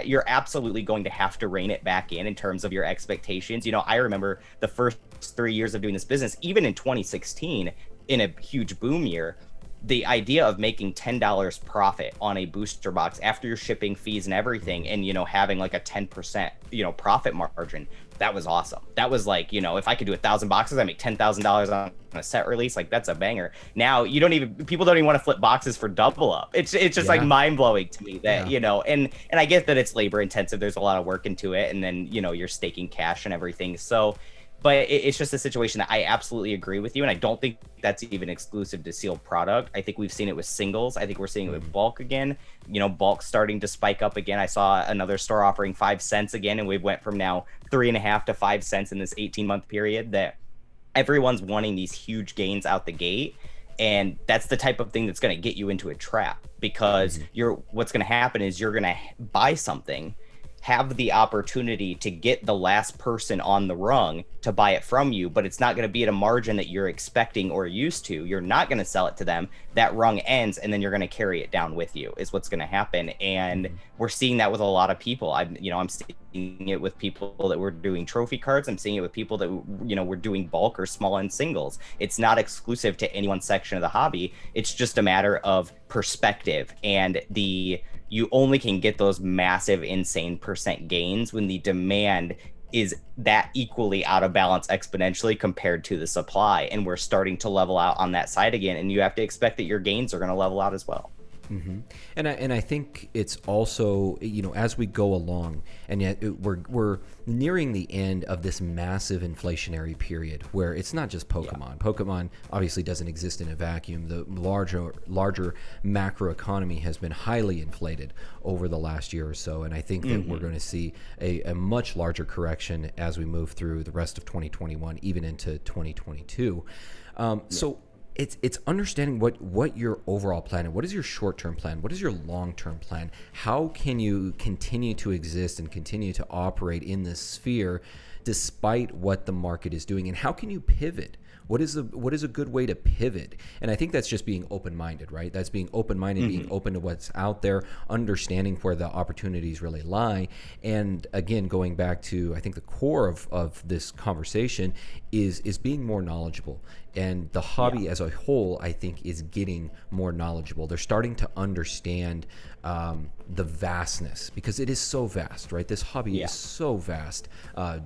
you're absolutely going to have to rein it back in terms of your expectations. I remember the first 3 years of doing this business, even in 2016, in a huge boom year, the idea of making $10 profit on a booster box after your shipping fees and everything, and having like a 10% profit margin, that was awesome. That was like, if I could do 1,000 boxes, I make $10,000 on a set release. Like, that's a banger. Now people don't even want to flip boxes for double up. It's just like mind blowing to me that and I get that it's labor intensive. There's a lot of work into it, and then you're staking cash and everything. So. But it's just a situation that I absolutely agree with you, and I don't think that's even exclusive to sealed product. I think we've seen it with singles. I think we're seeing it with bulk again. Bulk starting to spike up again. I saw another store offering 5 cents again, and we went from now 3.5 to 5 cents in this 18-month period. That everyone's wanting these huge gains out the gate, and that's the type of thing that's going to get you into a trap, because what's going to happen is you're going to buy something, have the opportunity to get the last person on the rung to buy it from you, but it's not going to be at a margin that you're expecting or used to. You're not going to sell it to them. That rung ends, and then you're going to carry it down with you, is what's going to happen. And we're seeing that with a lot of people. I'm seeing it with people that were doing trophy cards. I'm seeing it with people that, were doing bulk or small end singles. It's not exclusive to any one section of the hobby. It's just a matter of perspective, and you only can get those massive, insane percent gains when the demand is that equally out of balance exponentially compared to the supply. And we're starting to level out on that side again. And you have to expect that your gains are going to level out as well. hmm And I think it's also, as we go along, and yet we're nearing the end of this massive inflationary period where it's not just Pokemon. Yeah. Pokemon obviously doesn't exist in a vacuum. The larger macro economy has been highly inflated over the last year or so, and I think that we're going to see a much larger correction as we move through the rest of 2021, even into 2022. So it's understanding what your overall plan is. What is your short-term plan? What is your long-term plan? How can you continue to exist and continue to operate in this sphere despite what the market is doing? And how can you pivot? What is a good way to pivot? And I think that's just being open-minded, right? That's being open-minded, being open to what's out there, understanding where the opportunities really lie. And again, going back to, I think the core of this conversation is being more knowledgeable. And the hobby as a whole, I think, is getting more knowledgeable. They're starting to understand the vastness, because it is so vast, right? This hobby is so vast.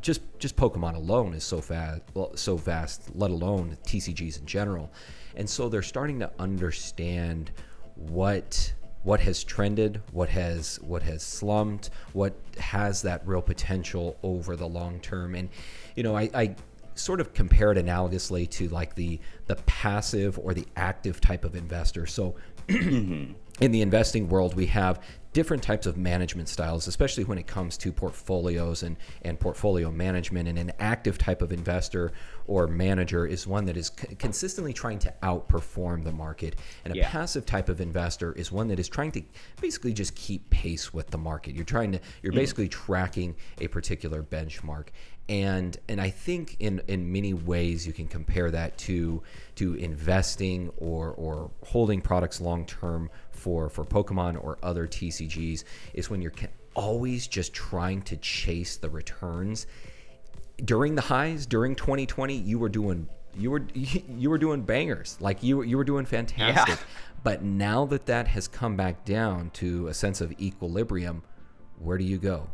Just Pokemon alone is so vast, let alone TCGs in general. And so they're starting to understand what has trended, what has slumped, what has that real potential over the long term. And I sort of compare it analogously to like the passive or the active type of investor. So in the investing world, we have different types of management styles, especially when it comes to portfolios and portfolio management. And an active type of investor or manager is one that is consistently trying to outperform the market. And a passive type of investor is one that is trying to basically just keep pace with the market. You're basically tracking a particular benchmark. And I think in many ways you can compare that to investing or holding products long term for Pokemon or other TCGs, is when you're always just trying to chase the returns. During the highs, during 2020, you were doing bangers, like you were doing fantastic. Yeah. But now that has come back down to a sense of equilibrium, where do you go?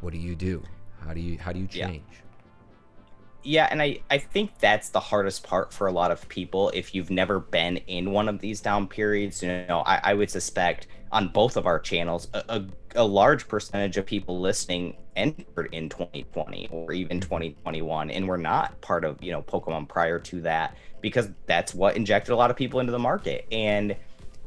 What do you do? How do you change? Yeah, and I think that's the hardest part for a lot of people. If you've never been in one of these down periods, I would suspect on both of our channels, a large percentage of people listening entered in 2020 or even 2021 and were not part of, Pokemon prior to that, because that's what injected a lot of people into the market. And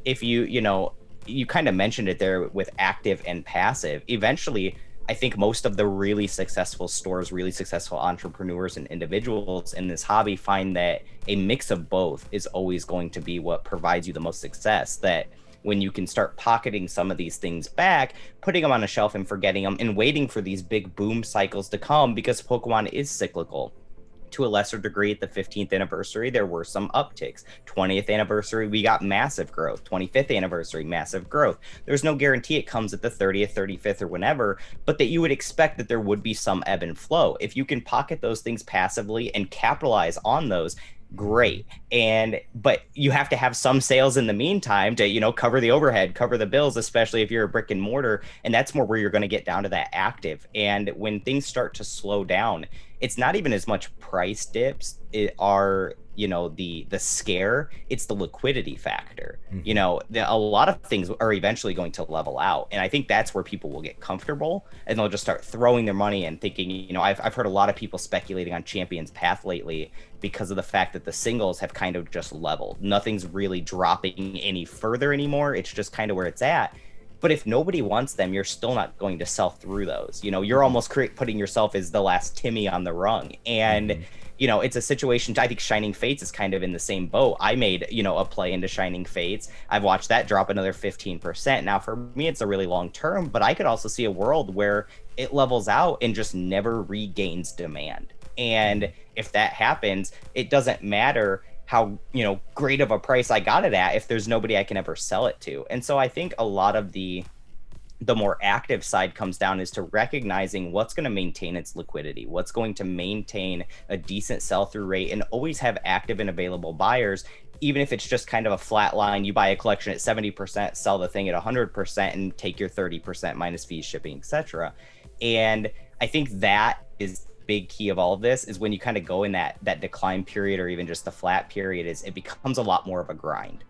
if you kind of mentioned it there with active and passive, eventually I think most of the really successful stores, really successful entrepreneurs and individuals in this hobby find that a mix of both is always going to be what provides you the most success. That when you can start pocketing some of these things back, putting them on a shelf and forgetting them, and waiting for these big boom cycles to come, because Pokemon is cyclical. To a lesser degree, at the 15th anniversary, there were some upticks. 20th anniversary, we got massive growth. 25th anniversary, massive growth. There's no guarantee it comes at the 30th, 35th, or whenever, but that you would expect that there would be some ebb and flow. If you can pocket those things passively and capitalize on those, great. But you have to have some sales in the meantime to cover the overhead, cover the bills, especially if you're a brick and mortar. And that's more where you're going to get down to that active. And when things start to slow down, it's not even as much price dips are the scare, it's the liquidity factor. A lot of things are eventually going to level out, and I think that's where people will get comfortable and they'll just start throwing their money and thinking, I've heard a lot of people speculating on Champion's Path lately because of the fact that the singles have kind of just leveled. Nothing's really dropping any further anymore. It's just kind of where it's at. But if nobody wants them, you're still not going to sell through those. You're almost putting yourself as the last Timmy on the rung. And, it's a situation, I think Shining Fates is kind of in the same boat. I made, a play into Shining Fates. I've watched that drop another 15%. Now, for me, it's a really long term, but I could also see a world where it levels out and just never regains demand. And if that happens, it doesn't matter how great of a price I got it at if there's nobody I can ever sell it to. And so I think a lot of the more active side comes down is to recognizing what's going to maintain its liquidity, what's going to maintain a decent sell-through rate, and always have active and available buyers. Even if it's just kind of a flat line, you buy a collection at 70%, sell the thing at 100%, and take your 30% minus fees, shipping, etc. And I think that is big key of all of this, is when you kind of go in that decline period, or even just the flat period, is it becomes a lot more of a grind.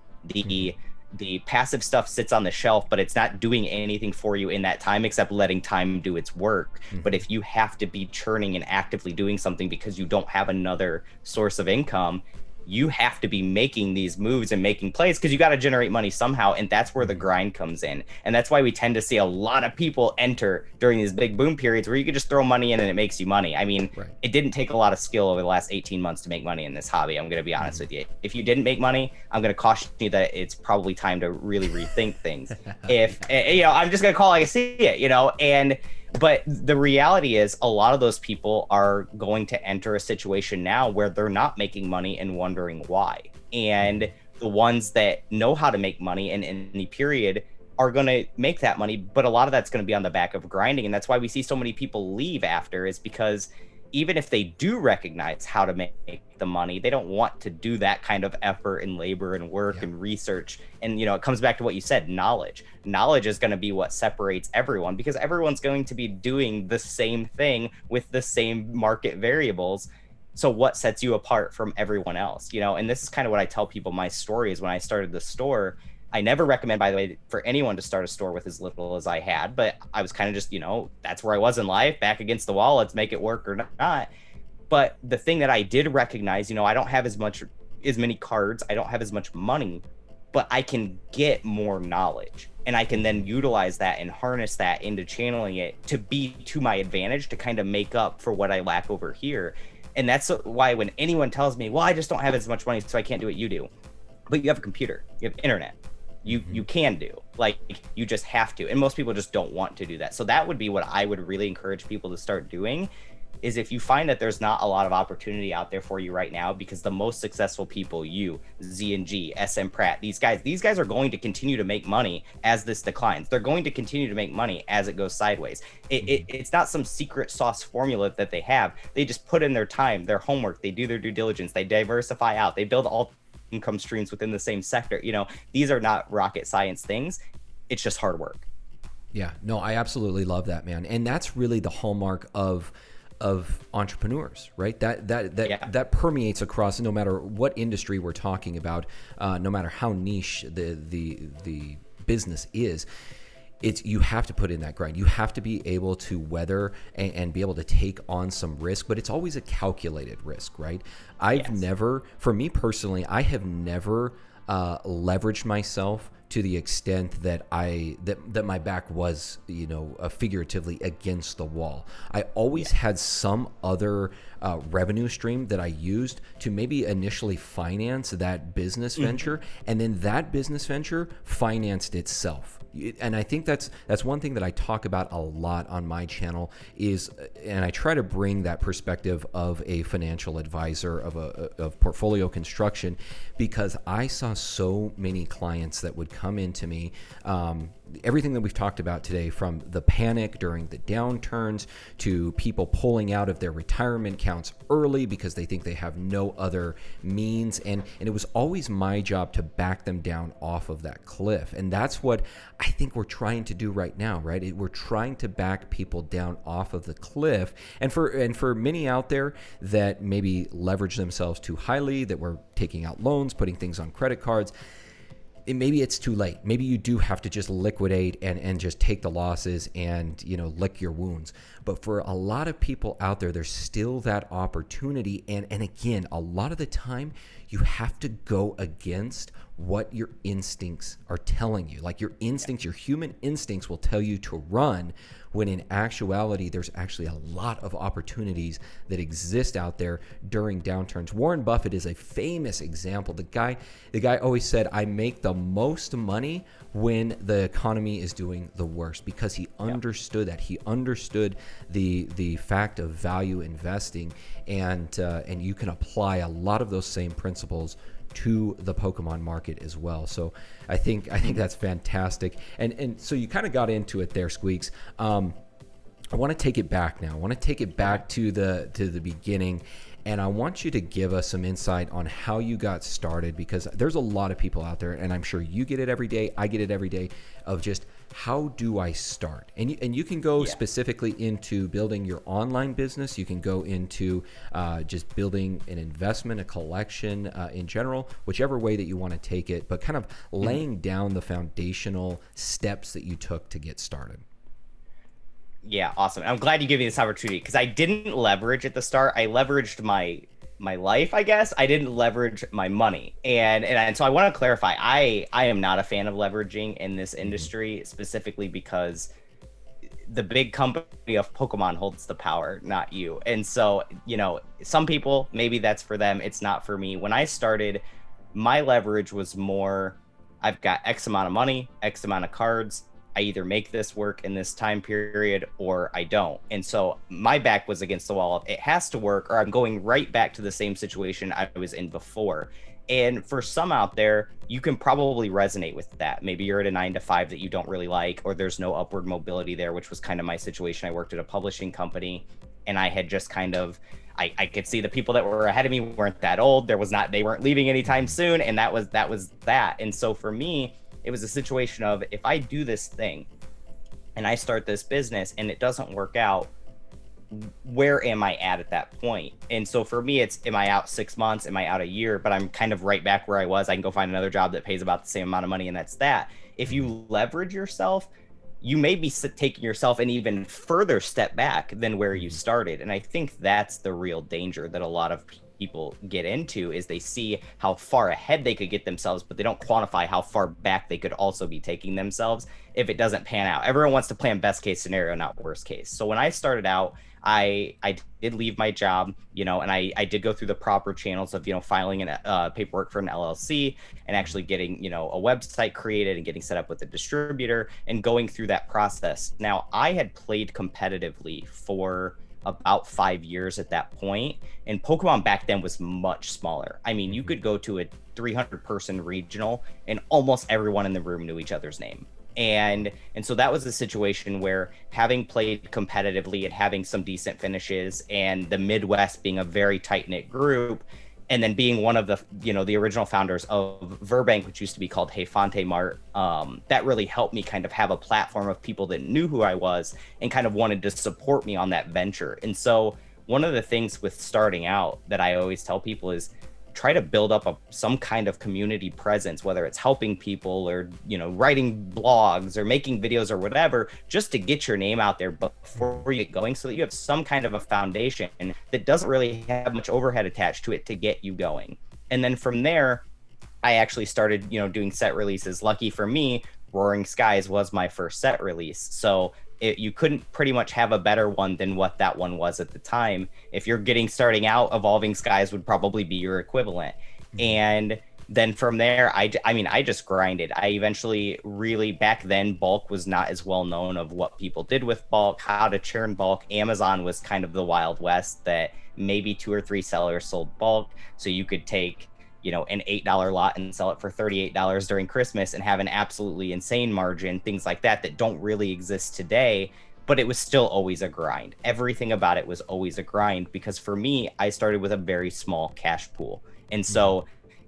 the passive stuff sits on the shelf, but it's not doing anything for you in that time except letting time do its work. But if you have to be churning and actively doing something because you don't have another source of income, you have to be making these moves and making plays because you got to generate money somehow. And that's where the grind comes in. And that's why we tend to see a lot of people enter during these big boom periods where you could just throw money in and it makes you money. I mean, It didn't take a lot of skill over the last 18 months to make money in this hobby. I'm going to be honest with you. If you didn't make money, I'm going to caution you that it's probably time to really rethink things. If, I'm just going to call it like I see it, but the reality is a lot of those people are going to enter a situation now where they're not making money and wondering why. And the ones that know how to make money in any period are going to make that money. But a lot of that's going to be on the back of grinding. And that's why we see so many people leave after, is because even if they do recognize how to make the money, they don't want to do that kind of effort and labor and work and research. And, it comes back to what you said, knowledge. Knowledge is going to be what separates everyone, because everyone's going to be doing the same thing with the same market variables. So what sets you apart from everyone else, and this is kind of what I tell people. My story is when I started the store, I never recommend, by the way, for anyone to start a store with as little as I had, but I was kind of just, that's where I was in life, back against the wall, let's make it work or not. But the thing that I did recognize, I don't have as many cards, I don't have as much money, but I can get more knowledge, and I can then utilize that and harness that into channeling it to be to my advantage, to kind of make up for what I lack over here. And that's why when anyone tells me, well, I just don't have as much money, so I can't do what you do. But you have a computer, you have internet. You can do, you just have to. And most people just don't want to do that. So that would be what I would really encourage people to start doing, is if you find that there's not a lot of opportunity out there for you right now, because the most successful people, Z&G, SM Pratt, these guys are going to continue to make money as this declines. They're going to continue to make money as it goes sideways. It's not some secret sauce formula that they have. They just put in their time, their homework, they do their due diligence, they diversify out, they build all income streams within the same sector. These are not rocket science things. It's just hard work. Yeah, no, I absolutely love that, man. And that's really the hallmark of entrepreneurs, right? That permeates across, no matter what industry we're talking about, no matter how niche the business is. You have to put in that grind. You have to be able to weather and be able to take on some risk, but it's always a calculated risk, right? For me personally, I have never leveraged myself to the extent that that my back was, figuratively against the wall. I always had some other revenue stream that I used to maybe initially finance that business venture, and then that business venture financed itself. And I think that's one thing that I talk about a lot on my channel and I try to bring that perspective of a financial advisor, of portfolio construction, because I saw so many clients that would come into me, everything that we've talked about today, from the panic during the downturns to people pulling out of their retirement accounts early because they think they have no other means. And it was always my job to back them down off of that cliff. And that's what I think we're trying to do right now, right? We're trying to back people down off of the cliff. And for many out there that maybe leverage themselves too highly, that were taking out loans, putting things on credit cards, maybe it's too late. Maybe you do have to just liquidate and just take the losses and, lick your wounds. But for a lot of people out there, there's still that opportunity. And again, a lot of the time you have to go against what your instincts are telling you. Like your instincts, your human instincts will tell you to run, when in actuality, there's actually a lot of opportunities that exist out there during downturns. Warren Buffett is a famous example. The guy always said, I make the most money when the economy is doing the worst, because he understood that. He understood the fact of value investing, and you can apply a lot of those same principles to the Pokemon market as well. So I think that's fantastic. And so you kind of got into it there, Squeaks. I want to take it back now. I want to take it back to the beginning And I want you to give us some insight on how you got started, because there's a lot of people out there, and I'm sure you get it every day, I get it every day, of just how do I start? And you can go specifically into building your online business. You can go into just building an investment, a collection in general, whichever way that you want to take it, but kind of laying down the foundational steps that you took to get started. Yeah, awesome. I'm glad you gave me this opportunity, because I didn't leverage at the start. I leveraged my life, I guess. I didn't leverage my money. And so I want to clarify, I am not a fan of leveraging in this industry, specifically because the big company of Pokemon holds the power, not you. And so, you know, some people, maybe that's for them. It's not for me. When I started, my leverage was more, I've got X amount of money, X amount of cards. I either make this work in this time period or I don't. And so my back was against the wall. It has to work, or I'm going right back to the same situation I was in before. And for some out there, you can probably resonate with that. Maybe you're at a 9 to 5 that you don't really like, or there's no upward mobility there, which was kind of my situation. I worked at a publishing company, and I had just kind of, I could see the people that were ahead of me weren't that old. They weren't leaving anytime soon. And that was that. And so for me, it was a situation of, if I do this thing and I start this business and it doesn't work out, where am I at that point? And so for me, it's, am I out 6 months? Am I out a year? But I'm kind of right back where I was. I can go find another job that pays about the same amount of money, and that's that. If you leverage yourself, you may be taking yourself an even further step back than where you started. And I think that's the real danger that a lot of people get into, is they see how far ahead they could get themselves, but they don't quantify how far back they could also be taking themselves if it doesn't pan out. Everyone wants to plan best case scenario, not worst case. So when I started out, I did leave my job, you know, and I did go through the proper channels of, you know, filing an paperwork for an LLC and actually getting, you know, a website created and getting set up with a distributor and going through that process. Now, I had played competitively for about 5 years at that point, and Pokemon back then was much smaller. I mean, you could go to a 300-person regional and almost everyone in the room knew each other's name. And so that was a situation where, having played competitively and having some decent finishes, and the Midwest being a very tight-knit group, and then being one of the, you know, the original founders of Verbank, which used to be called Hey Fonte Mart, that really helped me kind of have a platform of people that knew who I was and kind of wanted to support me on that venture. And so one of the things with starting out that I always tell people is, try to build up some kind of community presence, whether it's helping people or, you know, writing blogs or making videos or whatever, just to get your name out there before you get going, so that you have some kind of a foundation that doesn't really have much overhead attached to it to get you going. And then from there, I actually started, you know, doing set releases. Lucky for me, Roaring Skies was my first set release. So you couldn't pretty much have a better one than what that one was at the time. If you're starting out, Evolving Skies would probably be your equivalent. And then from there, I mean, I just grinded. I eventually really, back then, bulk was not as well known of what people did with bulk, how to churn bulk. Amazon was kind of the Wild West, that maybe 2 or 3 sellers sold bulk. So you could take, you know, an $8 lot and sell it for $38 during Christmas and have an absolutely insane margin, things like that don't really exist today. But it was still always a grind. Everything about it was always a grind, because for me, I started with a very small cash pool. And so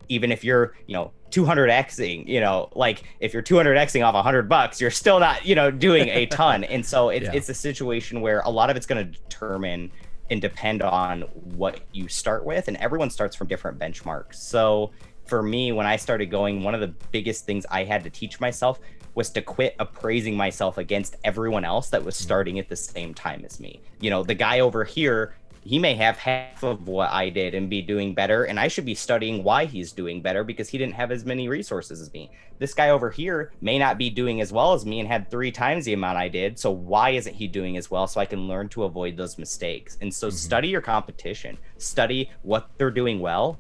even if you're, you know, 200xing, you know, like if you're 200xing off $100, you're still not, you know, doing a ton. And so it's a situation where a lot of it's going to determine and depend on what you start with, and everyone starts from different benchmarks. So for me, when I started going, one of the biggest things I had to teach myself was to quit appraising myself against everyone else that was starting at the same time as me. You know, the guy over here, he may have half of what I did and be doing better, and I should be studying why he's doing better, because he didn't have as many resources as me. This guy over here may not be doing as well as me and had 3 times the amount I did, so why isn't he doing as well, so I can learn to avoid those mistakes? And so study your competition, study what they're doing well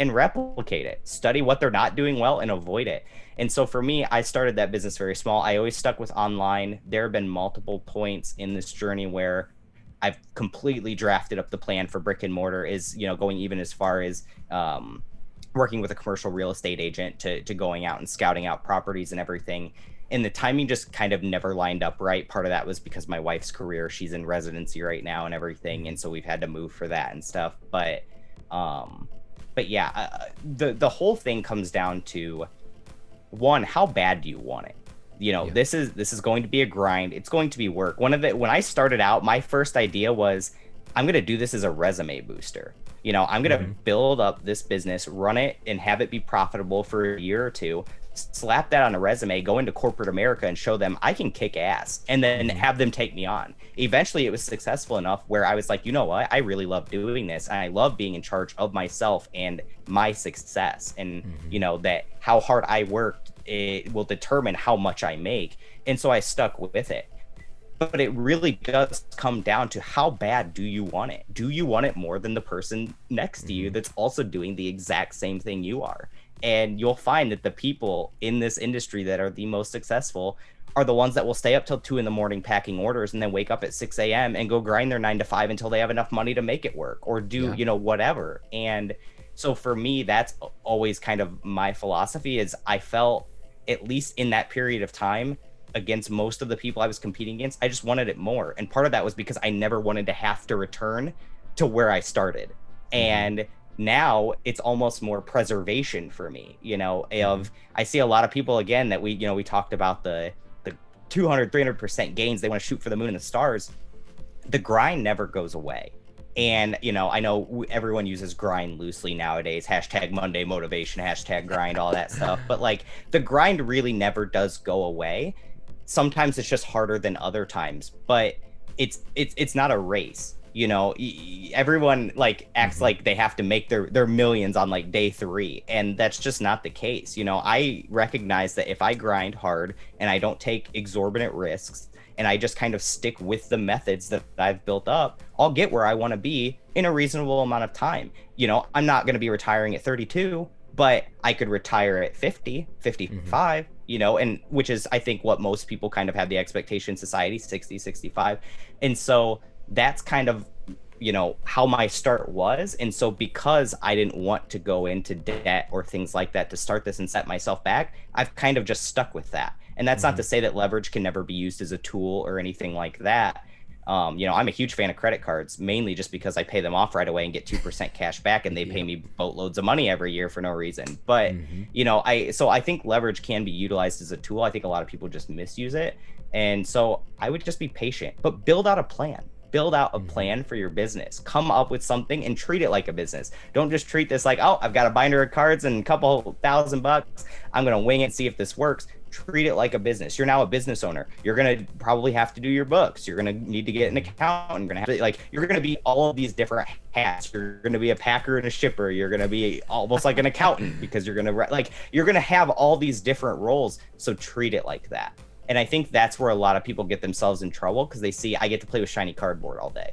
and replicate it, study what they're not doing well and avoid it. And so for me, I started that business very small. I always stuck with online. There have been multiple points in this journey where I've completely drafted up the plan for brick and mortar, is, you know, going even as far as working with a commercial real estate agent to going out and scouting out properties and everything. and the timing just kind of never lined up right. Part of that was because my wife's career, she's in residency right now and everything, and so we've had to move for that and stuff. But yeah, the whole thing comes down to, one, how bad do you want it? You know, this is going to be a grind. It's going to be work. When I started out, my first idea was, I'm going to do this as a resume booster. You know, I'm going to build up this business, run it, and have it be profitable for a year or two, slap that on a resume, go into corporate America and show them I can kick ass, and then have them take me on. Eventually, it was successful enough where I was like, you know what? I really love doing this, and I love being in charge of myself and my success. And, you know, that how hard I worked, it will determine how much I make. And so I stuck with it. But it really does come down to, how bad do you want it? Do you want it more than the person next to you that's also doing the exact same thing you are? And you'll find that the people in this industry that are the most successful are the ones that will stay up till 2 a.m. packing orders, and then wake up at 6 a.m. and go grind their 9 to 5 until they have enough money to make it work, or do, you know, whatever. And so for me, that's always kind of my philosophy, is I felt, at least in that period of time, against most of the people I was competing against, I just wanted it more. And part of that was because I never wanted to have to return to where I started. And now it's almost more preservation for me, you know, of, I see a lot of people, again, that we talked about the 200-300% gains. They want to shoot for the moon and the stars. The grind never goes away. And, you know, I know everyone uses grind loosely nowadays, hashtag Monday motivation, hashtag grind, all that stuff. But like, the grind really never does go away. Sometimes it's just harder than other times, but it's not a race. You know, everyone like acts like they have to make their millions on like day 3, and that's just not the case. You know, I recognize that if I grind hard and I don't take exorbitant risks, and I just kind of stick with the methods that I've built up, I'll get where I want to be in a reasonable amount of time. You know, I'm not going to be retiring at 32, but I could retire at 50, 55, you know, and which is, I think, what most people kind of have the expectation in society, 60, 65. And so that's kind of, you know, how my start was. And so because I didn't want to go into debt or things like that to start this and set myself back, I've kind of just stuck with that. And that's not to say that leverage can never be used as a tool or anything like that. You know, I'm a huge fan of credit cards, mainly just because I pay them off right away and get 2% cash back, and they pay me boatloads of money every year for no reason. But, you know, I think leverage can be utilized as a tool. I think a lot of people just misuse it. And so I would just be patient, but build out a plan. Build out a plan for your business. Come up with something and treat it like a business. Don't just treat this like, oh, I've got a binder of cards and a couple $1,000. I'm going to wing it and see if this works. Treat it like a business. You're now a business owner. You're going to probably have to do your books. You're going to need to get an accountant. You're going to have to, like, you're going to be all of these different hats. You're going to be a packer and a shipper. You're going to be almost like an accountant, because you're going to, like, you're going to have all these different roles. So treat it like that. And I think that's where a lot of people get themselves in trouble, because they see, I get to play with shiny cardboard all day.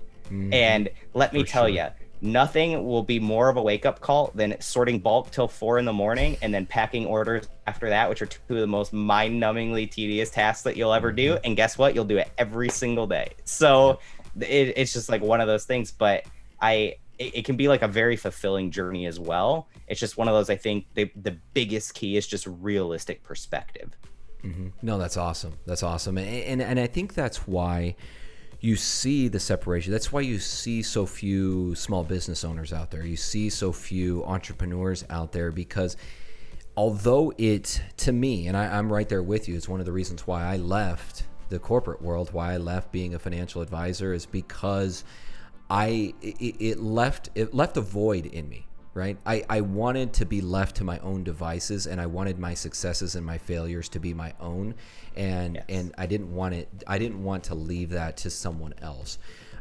And let me tell you, nothing will be more of a wake-up call than sorting bulk till 4 a.m. and then packing orders after that, which are 2 of the most mind-numbingly tedious tasks that you'll ever do. And guess what? You'll do it every single day. So it's just like one of those things. But it can be like a very fulfilling journey as well. It's just one of those, I think the biggest key is just realistic perspective. No, that's awesome. That's awesome. And I think that's why you see the separation. That's why you see so few small business owners out there. You see so few entrepreneurs out there, because although to me, and I'm right there with you, it's one of the reasons why I left the corporate world, why I left being a financial advisor, is because it left a void in me. Right? I wanted to be left to my own devices, and I wanted my successes and my failures to be my own. And I didn't want to leave that to someone else.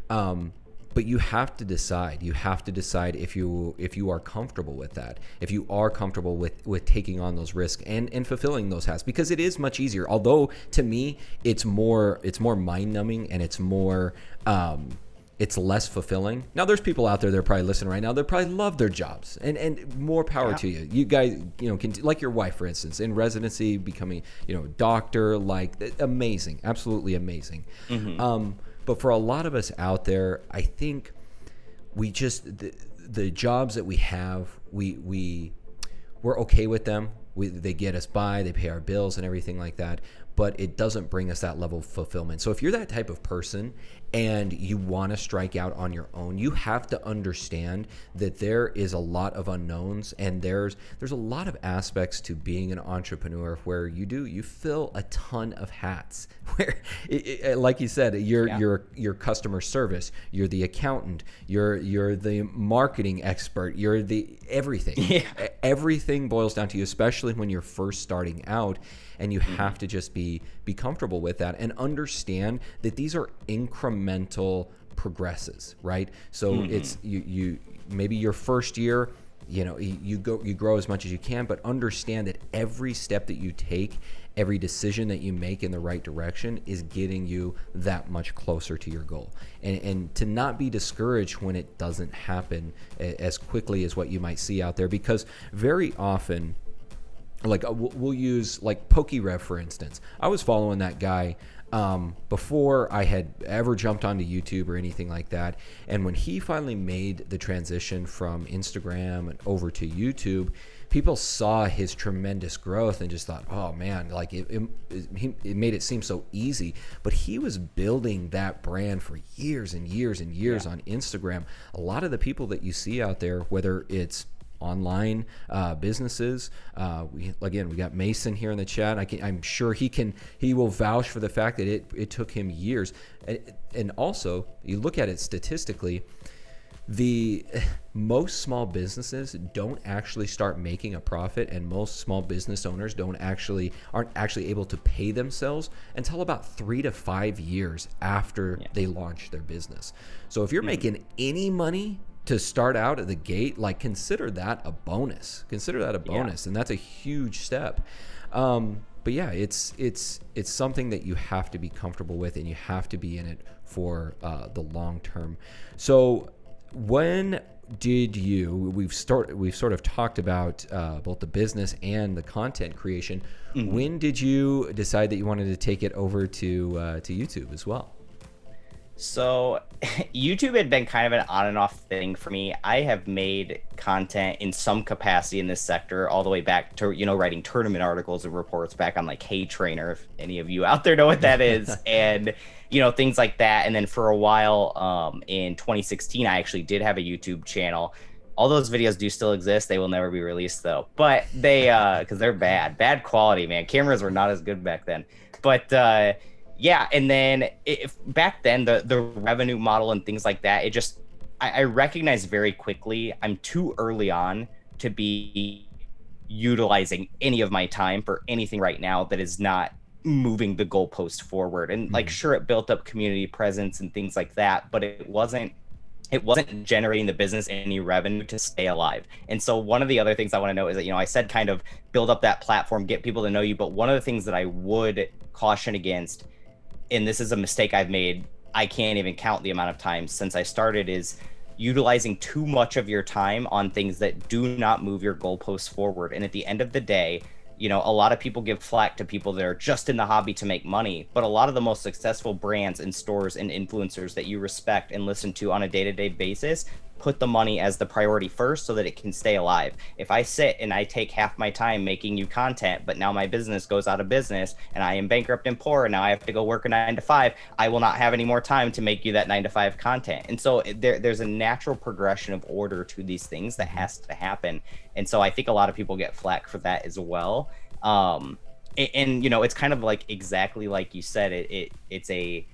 But you have to decide. You have to decide if you are comfortable with that, if you are comfortable with taking on those risks and fulfilling those tasks, because it is much easier. Although to me, it's more mind numbing, and it's more, it's less fulfilling. Now, there's people out there that are probably listening right now that probably love their jobs, and more power to you. You guys, can, like your wife, for instance, in residency, becoming, doctor, like, amazing, absolutely amazing. But for a lot of us out there, I think we just, the jobs that we have, we're okay with them. They get us by, they pay our bills and everything like that. but it doesn't bring us that level of fulfillment. So if you're that type of person and you want to strike out on your own, you have to understand that there is a lot of unknowns, and there's a lot of aspects to being an entrepreneur where you fill a ton of hats. Where, like you said, you're customer service, you're the accountant, you're the marketing expert, you're the everything. Yeah. Everything boils down to you, especially when you're first starting out. And you have to just be comfortable with that and understand that these are incremental progresses, right? So it's you maybe your first year, you grow as much as you can, but understand that every step that you take, every decision that you make in the right direction is getting you that much closer to your goal. And to not be discouraged when it doesn't happen as quickly as what you might see out there, because very often, like we'll use like PokéNav, for instance. I was following that guy before I had ever jumped onto YouTube or anything like that. And when he finally made the transition from Instagram and over to YouTube, people saw his tremendous growth and just thought, oh man, like it made it seem so easy. But he was building that brand for years and years and years on Instagram. A lot of the people that you see out there, whether it's online businesses. We got Mason here in the chat. I'm sure he will vouch for the fact that it took him years. And also, you look at it statistically, most small businesses don't actually start making a profit, and most small business owners aren't actually able to pay themselves until about 3 to 5 years after they launch their business. So if you're making any money to start out at the gate, like consider that a bonus. And that's a huge step. But yeah, it's something that you have to be comfortable with, and you have to be in it for the long term. So when did we've sort of talked about both the business and the content creation. When did you decide that you wanted to take it over to YouTube as well? So YouTube had been kind of an on and off thing for me. I have made content in some capacity in this sector all the way back to, writing tournament articles and reports back on like Hey Trainer, if any of you out there know what that is, and, things like that. And then for a while in 2016, I actually did have a YouTube channel. All those videos do still exist. They will never be released though, but they, cause they're bad quality, man. Cameras were not as good back then, but, yeah, and then back then the revenue model and things like that, I recognized very quickly I'm too early on to be utilizing any of my time for anything right now that is not moving the goalpost forward. And like, sure, it built up community presence and things like that, but it wasn't generating the business any revenue to stay alive. And so one of the other things I want to know is that, I said kind of build up that platform, get people to know you, but one of the things that I would caution against, and this is a mistake I've made, I can't even count the amount of times since I started, is utilizing too much of your time on things that do not move your goalposts forward. And at the end of the day, a lot of people give flack to people that are just in the hobby to make money, but a lot of the most successful brands and stores and influencers that you respect and listen to on a day-to-day basis put the money as the priority first so that it can stay alive. If I sit and I take half my time making you content, but now my business goes out of business and I am bankrupt and poor, and now I have to go work a 9 to 5, I will not have any more time to make you that 9 to 5 content. And so there's a natural progression of order to these things that has to happen. And so I think a lot of people get flack for that as well. And it's kind of like exactly like you said, it's a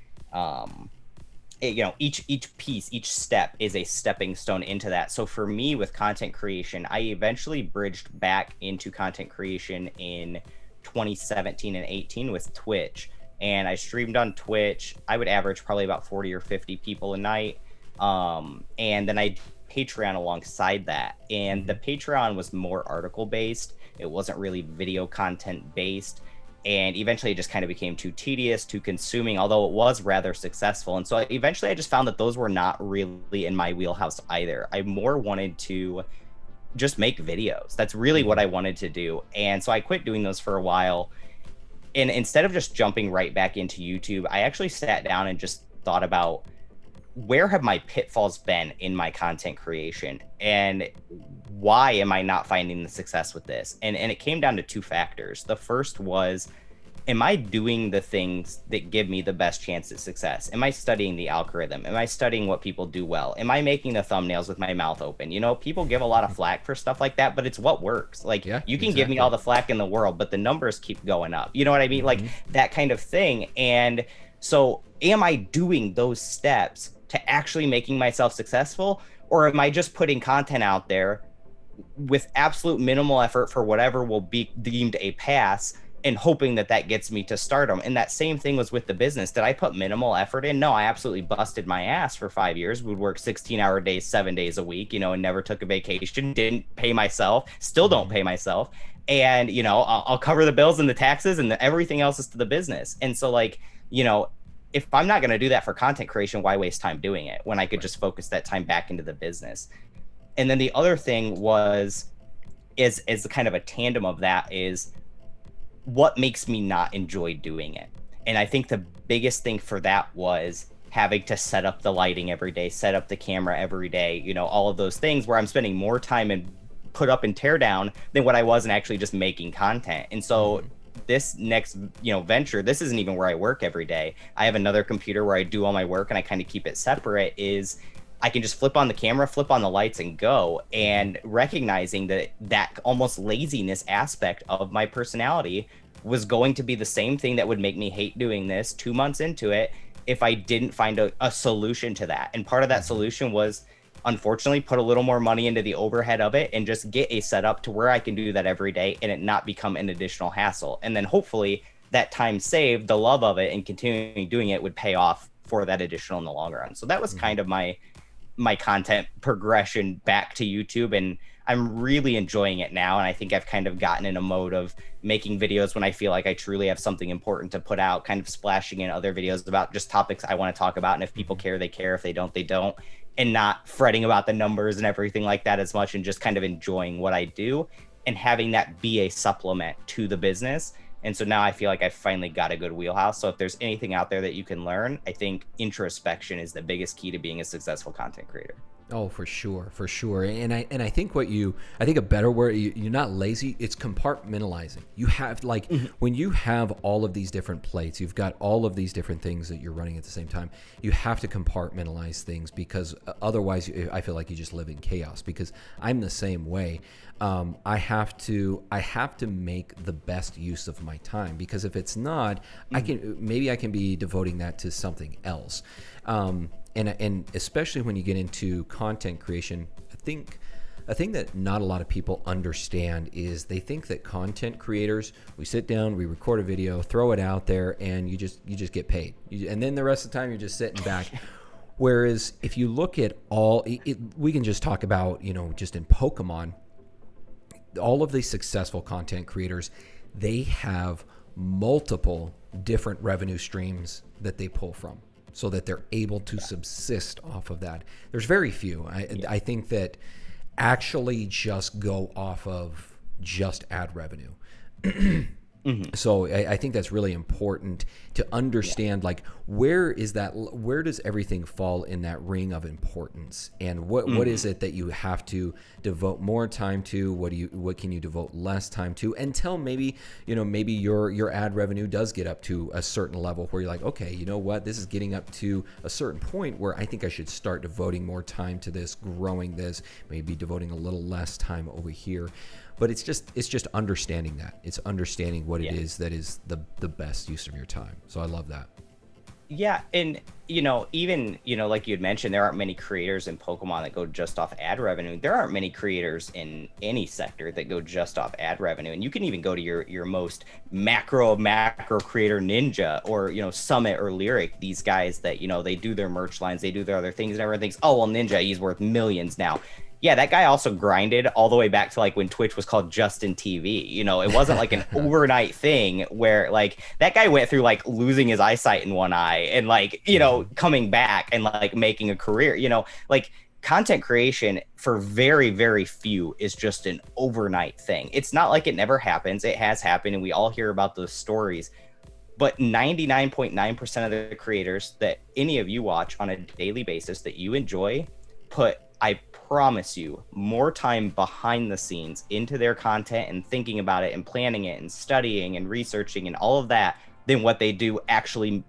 each piece, each step is a stepping stone into that. So for me with content creation, I eventually bridged back into content creation in 2017 and 18 with Twitch, and I streamed on Twitch. I would average probably about 40 or 50 people a night. And then I Patreon alongside that, and the Patreon was more article based. It wasn't really video content based. And eventually it just kind of became too tedious, too consuming, although it was rather successful. And so eventually I just found that those were not really in my wheelhouse either. I more wanted to just make videos. That's really what I wanted to do. And so I quit doing those for a while. And instead of just jumping right back into YouTube, I actually sat down and just thought about, where have my pitfalls been in my content creation, and why am I not finding the success with this? And it came down to two factors. The first was, am I doing the things that give me the best chance at success? Am I studying the algorithm? Am I studying what people do well? Am I making the thumbnails with my mouth open? You know, people give a lot of flack for stuff like that, but it's what works. Like, Yeah, you can give me exactly. all the flack in the world, but the numbers keep going up. You know what I mean? Like that kind of thing. And so am I doing those steps to actually making myself successful? Or am I just putting content out there with absolute minimal effort for whatever will be deemed a pass and hoping that that gets me to stardom? And that same thing was with the business. Did I put minimal effort in? No, I absolutely busted my ass for 5 years. Would work 16-hour days, 7 days a week, you know, and never took a vacation, didn't pay myself, still don't pay myself. And, you know, I'll cover the bills and the taxes and everything else is to the business. And so, like, you know, if I'm not going to do that for content creation, why waste time doing it when I could just focus that time back into the business? And then the other thing is kind of a tandem of that is what makes me not enjoy doing it. And I think the biggest thing for that was having to set up the lighting every day, set up the camera every day, you know, all of those things where I'm spending more time and put up and tear down than what I was in actually just making content. And so this next, you know, venture, this isn't even where I work every day. I have another computer where I do all my work and I kind of keep it separate. Is I can just flip on the camera, flip on the lights and go. And recognizing that almost laziness aspect of my personality was going to be the same thing that would make me hate doing this 2 months into it if I didn't find a solution to that. And part of that solution was, unfortunately, put a little more money into the overhead of it and just get a setup to where I can do that every day and it not become an additional hassle. And then hopefully that time saved, the love of it and continuing doing it would pay off for that additional in the long run. So that was kind of my content progression back to YouTube, and I'm really enjoying it now. And I think I've kind of gotten in a mode of making videos when I feel like I truly have something important to put out, kind of splashing in other videos about just topics I want to talk about. And if people care, they care. If they don't, they don't. And not fretting about the numbers and everything like that as much, and just kind of enjoying what I do and having that be a supplement to the business. And so now I feel like I finally got a good wheelhouse. So if there's anything out there that you can learn, I think introspection is the biggest key to being a successful content creator. Oh, for sure, for sure. And I think I think a better word, you're not lazy, it's compartmentalizing. You have like when you have all of these different plates, you've got all of these different things that you're running at the same time. You have to compartmentalize things, because otherwise I feel like you just live in chaos, because I'm the same way. I have to make the best use of my time, because if it's not, I can be devoting that to something else. And especially when you get into content creation, I think a thing that not a lot of people understand is they think that content creators, we sit down, we record a video, throw it out there, and you just get paid. And then the rest of the time you're just sitting back. Whereas if you look at we can just talk about, you know, just in Pokemon, all of these successful content creators, they have multiple different revenue streams that they pull from, so that they're able to subsist off of that. There's very few. I think that actually just go off of just ad revenue. So I think that's really important to understand, like, where does everything fall in that ring of importance, and what is it that you have to devote more time to? What can you devote less time to, until maybe your ad revenue does get up to a certain level where you're like, okay, you know what, this is getting up to a certain point where I think I should start devoting more time to this, growing this, maybe devoting a little less time over here. But it's just understanding that. It's understanding what it is that is the best use of your time. So I love that. Yeah, and even like you had mentioned, there aren't many creators in Pokemon that go just off ad revenue. There aren't many creators in any sector that go just off ad revenue. And you can even go to your most macro creator, Ninja, or Summit or Lyric. These guys that they do their merch lines, they do their other things, and everyone thinks, oh well, Ninja, he's worth millions now. Yeah, that guy also grinded all the way back to like when Twitch was called Justin TV. It wasn't like an overnight thing where like that guy went through like losing his eyesight in one eye and like, coming back and like making a career. Like content creation for very, very few is just an overnight thing. It's not like it never happens. It has happened and we all hear about those stories. But 99.9% of the creators that any of you watch on a daily basis that you enjoy put I promise you, more time behind the scenes into their content and thinking about it and planning it and studying and researching and all of that than what they do actually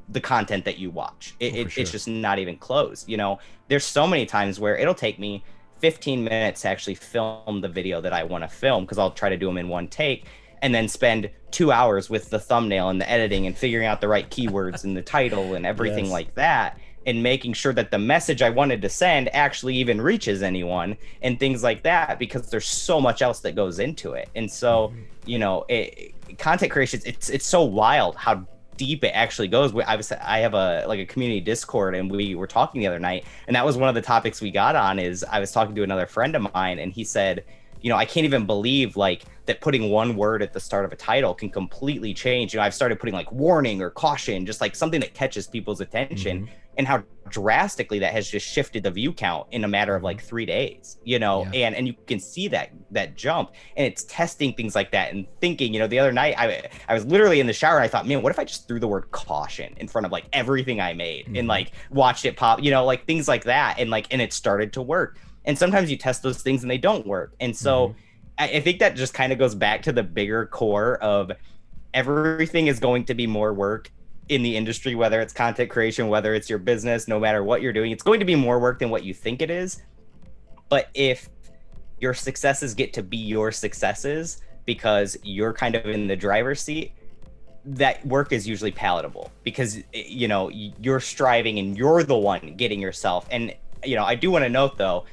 the content that you watch. It's just not even close. You know, there's so many times where it'll take me 15 minutes to actually film the video that I want to film, because I'll try to do them in one take, and then spend 2 hours with the thumbnail and the editing and figuring out the right keywords and the title and everything like that, and making sure that the message I wanted to send actually even reaches anyone and things like that, because there's so much else that goes into it. And so, you know, content creation, it's so wild how deep it actually goes. I have a community Discord, and we were talking the other night, and that was one of the topics we got on. Is I was talking to another friend of mine, and he said, you know, I can't even believe like that putting one word at the start of a title can completely change. You know, I've started putting like warning or caution, just like something that catches people's attention, and how drastically that has just shifted the view count in a matter of like 3 days, you know. And you can see that jump, and it's testing things like that and thinking, you know, the other night I was literally in the shower and I thought, man, what if I just threw the word caution in front of like everything I made and like watched it pop, you know, like things like that, and it started to work. And sometimes you test those things and they don't work. And so I think that just kind of goes back to the bigger core of everything is going to be more work in the industry, whether it's content creation, whether it's your business, no matter what you're doing, it's going to be more work than what you think it is. But if your successes get to be your successes because you're kind of in the driver's seat, that work is usually palatable, because, you know, you're striving and you're the one getting yourself. And, you know, I do want to note though,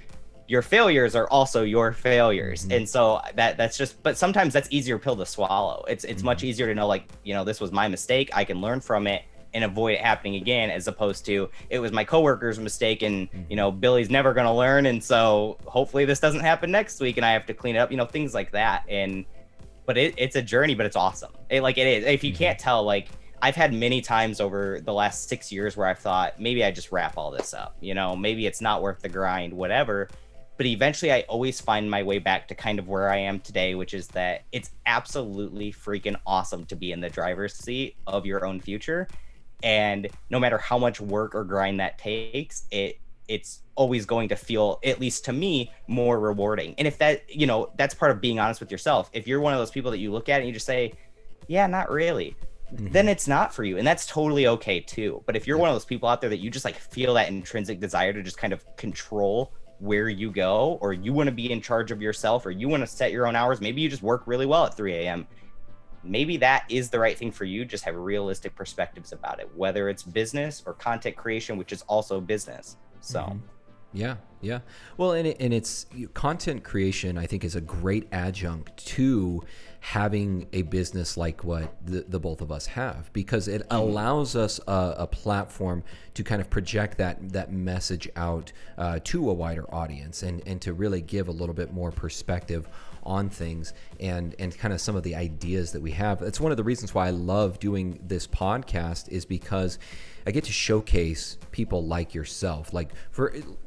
your failures are also your failures. And so that's just, but sometimes that's easier pill to swallow. It's much easier to know, like, you know, this was my mistake, I can learn from it and avoid it happening again, as opposed to it was my coworker's mistake and, you know, Billy's never going to learn. And so hopefully this doesn't happen next week and I have to clean it up, you know, things like that. And, but it's a journey, but it's awesome. It is. If you can't tell, like, I've had many times over the last 6 years where I've thought, maybe I just wrap all this up, you know, maybe it's not worth the grind, whatever. But eventually I always find my way back to kind of where I am today, which is that it's absolutely freaking awesome to be in the driver's seat of your own future. And no matter how much work or grind that takes, it's always going to feel, at least to me, more rewarding. And if that, you know, that's part of being honest with yourself. If you're one of those people that you look at and you just say, yeah, not really, then it's not for you. And that's totally okay too. But if you're one of those people out there that you just like feel that intrinsic desire to just kind of control where you go, or you want to be in charge of yourself, or you want to set your own hours, maybe you just work really well at 3 a.m. Maybe that is the right thing for you. Just have realistic perspectives about it, whether it's business or content creation, which is also business. So yeah. Well, and it's content creation, I think, is a great adjunct to having a business like what the both of us have, because it allows us a platform to kind of project that message out to a wider audience, and to really give a little bit more perspective on things and kind of some of the ideas that we have. It's one of the reasons why I love doing this podcast, is because I get to showcase people like yourself. Like,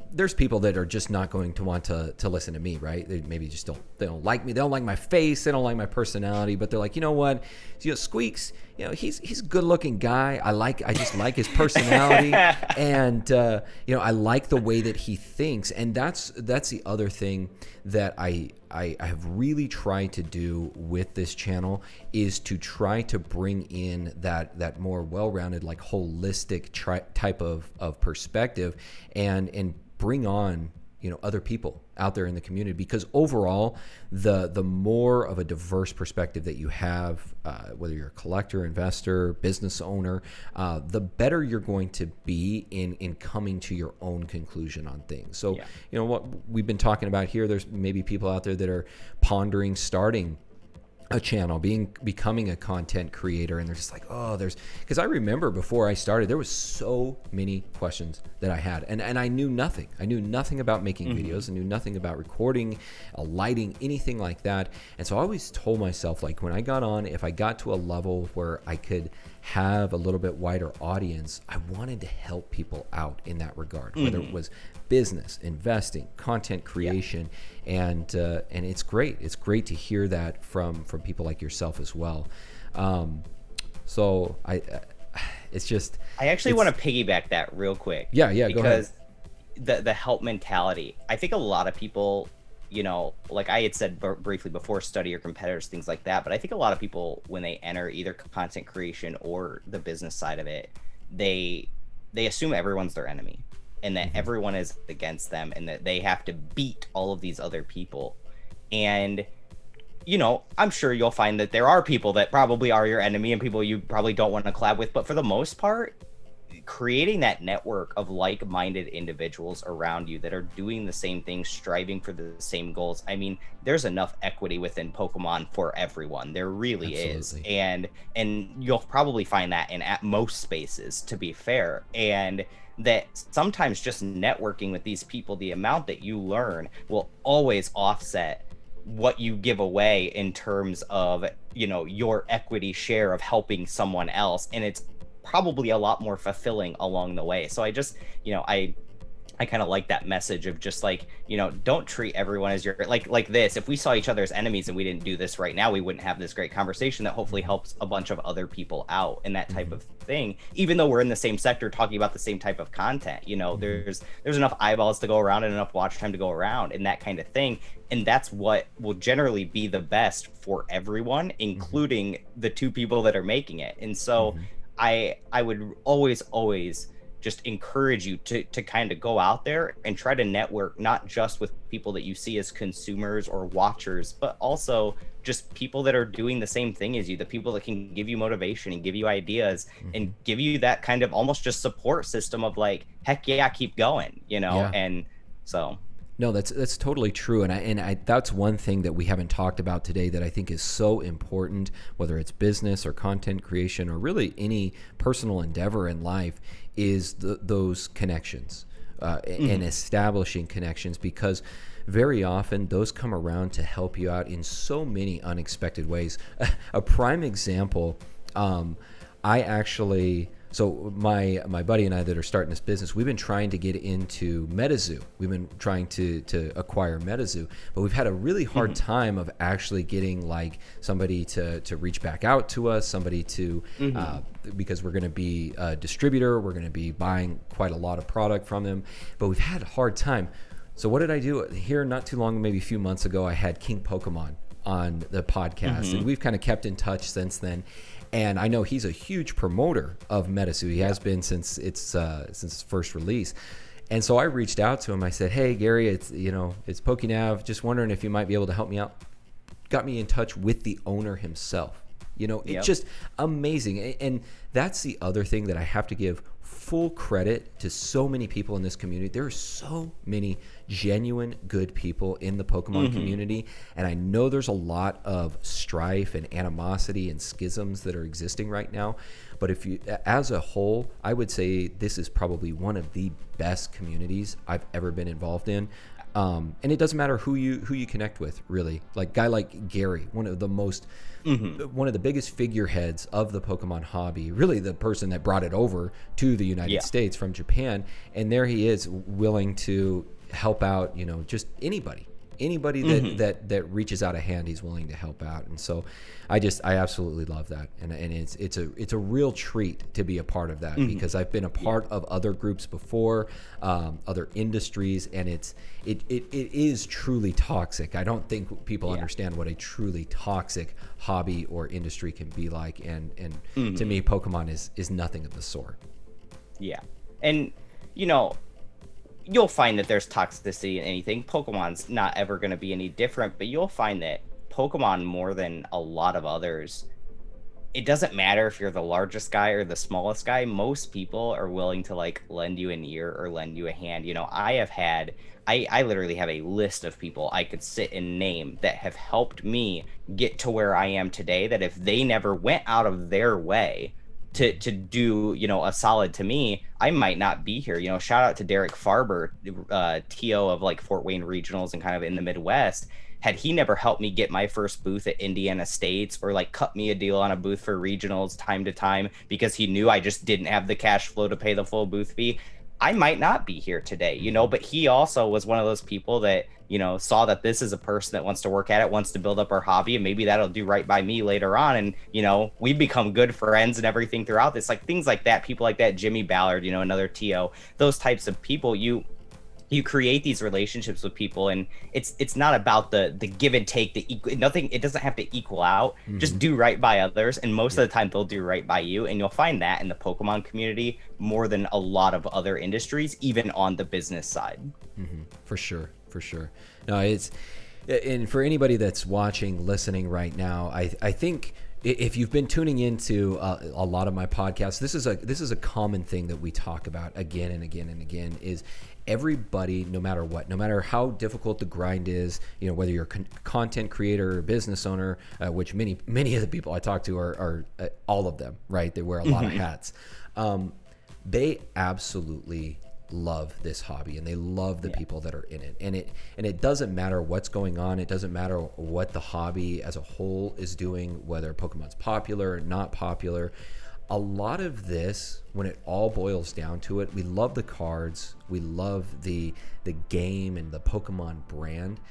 there's people that are just not going to want to listen to me, right? They maybe just they don't like me. They don't like my face. They don't like my personality, but they're like, you know what? You know, Squeaks, you know, he's a good looking guy. I just like his personality. And, you know, I like the way that he thinks. And that's the other thing that I have really tried to do with this channel, is to try to bring in that more well-rounded, like holistic type of perspective, and bring on, you know, other people out there in the community, because overall the more of a diverse perspective that you have, whether you're a collector, investor, business owner, the better you're going to be in coming to your own conclusion on things. So you know what we've been talking about here, there's maybe people out there that are pondering starting a channel, becoming a content creator, and they're just like, because I remember before I started, there was so many questions that I had, and I knew nothing. I knew nothing about making videos. I knew nothing about recording, lighting, anything like that. And so I always told myself, like, when I got on, if I got to a level where I could have a little bit wider audience, I wanted to help people out in that regard, whether it was business, investing, content creation, and it's great. It's great to hear that from people like yourself as well. So it's just. I actually want to piggyback that real quick. Yeah, go ahead. the help mentality. I think a lot of people, like I had said briefly before, study your competitors, things like that. But I think a lot of people, when they enter either content creation or the business side of it, they assume everyone's their enemy and that everyone is against them and that they have to beat all of these other people. And I'm sure you'll find that there are people that probably are your enemy and people you probably don't want to collab with. But for the most part, creating that network of like-minded individuals around you that are doing the same things, striving for the same goals. I mean, there's enough equity within Pokemon for everyone. There really is. And you'll probably find that at most spaces, to be fair. And that sometimes just networking with these people, the amount that you learn will always offset what you give away in terms of, your equity share of helping someone else. And it's probably a lot more fulfilling along the way. So I just, I kind of like that message of just like, don't treat everyone as your, like this. If we saw each other as enemies and we didn't do this right now, we wouldn't have this great conversation that hopefully helps a bunch of other people out and that type of thing. Even though we're in the same sector talking about the same type of content, there's enough eyeballs to go around and enough watch time to go around and that kind of thing. And that's what will generally be the best for everyone, including the two people that are making it. And so I would always just encourage you to kind of go out there and try to network, not just with people that you see as consumers or watchers, but also just people that are doing the same thing as you, the people that can give you motivation and give you ideas and give you that kind of almost just support system of like, heck yeah, keep going, and so. No, that's totally true, and I that's one thing that we haven't talked about today that I think is so important, whether it's business or content creation or really any personal endeavor in life, is those connections and establishing connections, because very often those come around to help you out in so many unexpected ways. A prime example, So my buddy and I that are starting this business, we've been trying to get into MetaZoo. We've been trying to acquire MetaZoo, but we've had a really hard time of actually getting like somebody to reach back out to us, somebody to because we're going to be a distributor, we're going to be buying quite a lot of product from them, but we've had a hard time. So what did I do here? Not too long, maybe a few months ago, I had King Pokemon on the podcast, and we've kind of kept in touch since then. And I know he's a huge promoter of MetaZoo. He has been since its first release. And so I reached out to him. I said, "Hey, Gary, it's PokéNav. Just wondering if you might be able to help me out." Got me in touch with the owner himself. It's just amazing. And that's the other thing that I have to give full credit to so many people in this community. There are so many genuine good people in the Pokemon community, and I know there's a lot of strife and animosity and schisms that are existing right now, but if you, as a whole, I would say this is probably one of the best communities I've ever been involved in. And it doesn't matter who you connect with, really. Like guy like Gary, one of the biggest figureheads of the Pokemon hobby, really the person that brought it over to the United States from Japan, and there he is willing to help out, just anybody that reaches out a hand, he's willing to help out. And so I absolutely love that, and it's a real treat to be a part of that, because I've been a part of other groups before, other industries, and it is truly toxic. I don't think people understand what a truly toxic hobby or industry can be like, and to me, Pokemon is nothing of the sort. Yeah, and you'll find that there's toxicity in anything. Pokemon's not ever going to be any different, but you'll find that Pokemon, more than a lot of others, it doesn't matter if you're the largest guy or the smallest guy. Most people are willing to like lend you an ear or lend you a hand. I literally have a list of people I could sit and name that have helped me get to where I am today, that if they never went out of their way to do, a solid to me, I might not be here. Shout out to Derek Farber, TO of like Fort Wayne Regionals and kind of in the Midwest. Had he never helped me get my first booth at Indiana States, or like cut me a deal on a booth for regionals time to time because he knew I just didn't have the cash flow to pay the full booth fee, I might not be here today, but he also was one of those people that, saw that this is a person that wants to work at it, wants to build up our hobby, and maybe that'll do right by me later on. And, we've become good friends and everything throughout this, like things like that, people like that, Jimmy Ballard, another TO, those types of people, you create these relationships with people, and it's not about the give and take, nothing, it doesn't have to equal out. Just do right by others, and most of the time they'll do right by you, and you'll find that in the Pokemon community more than a lot of other industries, even on the business side. For sure, for sure. No, and for anybody that's watching, listening right now, I think if you've been tuning into a lot of my podcasts, this is a common thing that we talk about again and again and again, is everybody, no matter what, no matter how difficult the grind is, whether you're a content creator or business owner, which many of the people I talk to are all of them, right? They wear a lot of hats. They absolutely love this hobby, and they love the people that are in it, and it doesn't matter what's going on. It doesn't matter what the hobby as a whole is doing, whether Pokemon's popular or not popular. A lot of this, when it all boils down to it, we love the cards, we love the game and the Pokemon brand,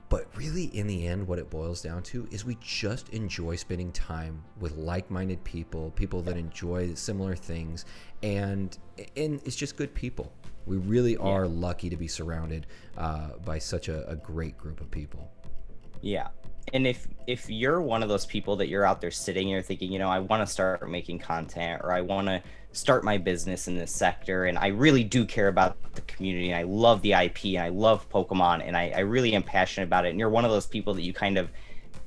but really in the end, what it boils down to is we just enjoy spending time with like-minded people that enjoy similar things, and it's just good people. We really are lucky to be surrounded by such a great group of people. Yeah. And if you're one of those people that you're out there sitting, you're thinking, I want to start making content, or I want to start my business in this sector, and I really do care about the community, and I love the IP, and I love Pokemon, and I really am passionate about it, and you're one of those people that you kind of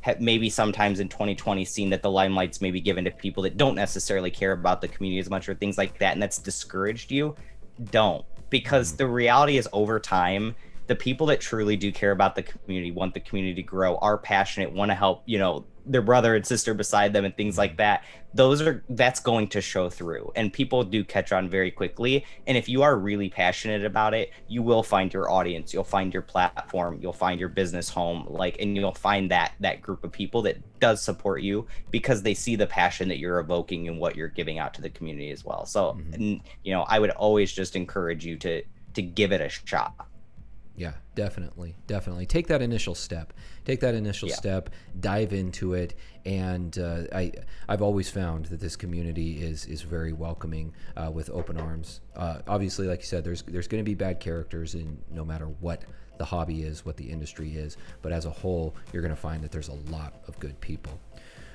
have maybe sometimes in 2020 seen that the limelight's maybe given to people that don't necessarily care about the community as much, or things like that, and that's discouraged you, don't. Because the reality is, over time, the people that truly do care about the community, want the community to grow, are passionate, want to help, their brother and sister beside them and things like that. That's going to show through, and people do catch on very quickly. And if you are really passionate about it, you will find your audience, you'll find your platform, you'll find your business home, and you'll find that group of people that does support you because they see the passion that you're evoking and what you're giving out to the community as well. So, I would always just encourage you to give it a shot. Yeah, definitely. Take that initial step. Step, dive into it. And I've always found that this community is very welcoming, with open arms. Obviously, like you said, there's going to be bad characters in no matter what the hobby is, what the industry is. But as a whole, you're going to find that there's a lot of good people.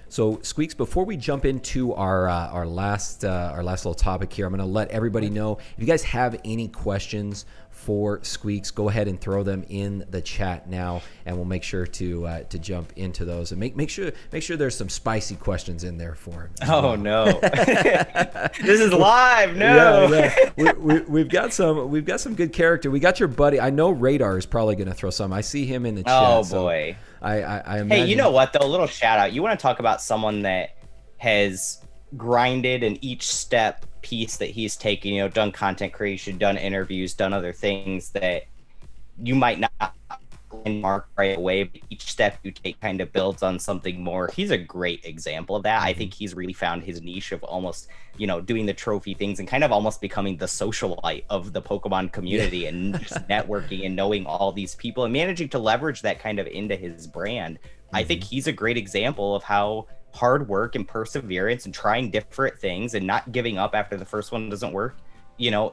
So, Squeaks, before we jump into our last little topic here, I'm going to let everybody know, if you guys have any questions for Squeaks, go ahead and throw them in the chat now, and we'll make sure to jump into those, and make sure there's some spicy questions in there for him. Oh no, this is live. No, yeah. We've got some good character. We got your buddy. I know Radar is probably going to throw some. I see him in the chat. Oh boy. So I imagine. Hey, you know what though? A little shout out. You want to talk about someone that has grinded in each step piece that he's taken, done content creation, done interviews, done other things that you might not mark right away, but each step you take kind of builds on something more. He's a great example of that. I think he's really found his niche of almost, doing the trophy things and kind of almost becoming the socialite of the Pokemon community, and just networking and knowing all these people and managing to leverage that kind of into his brand. I think he's a great example of how hard work and perseverance and trying different things and not giving up after the first one doesn't work.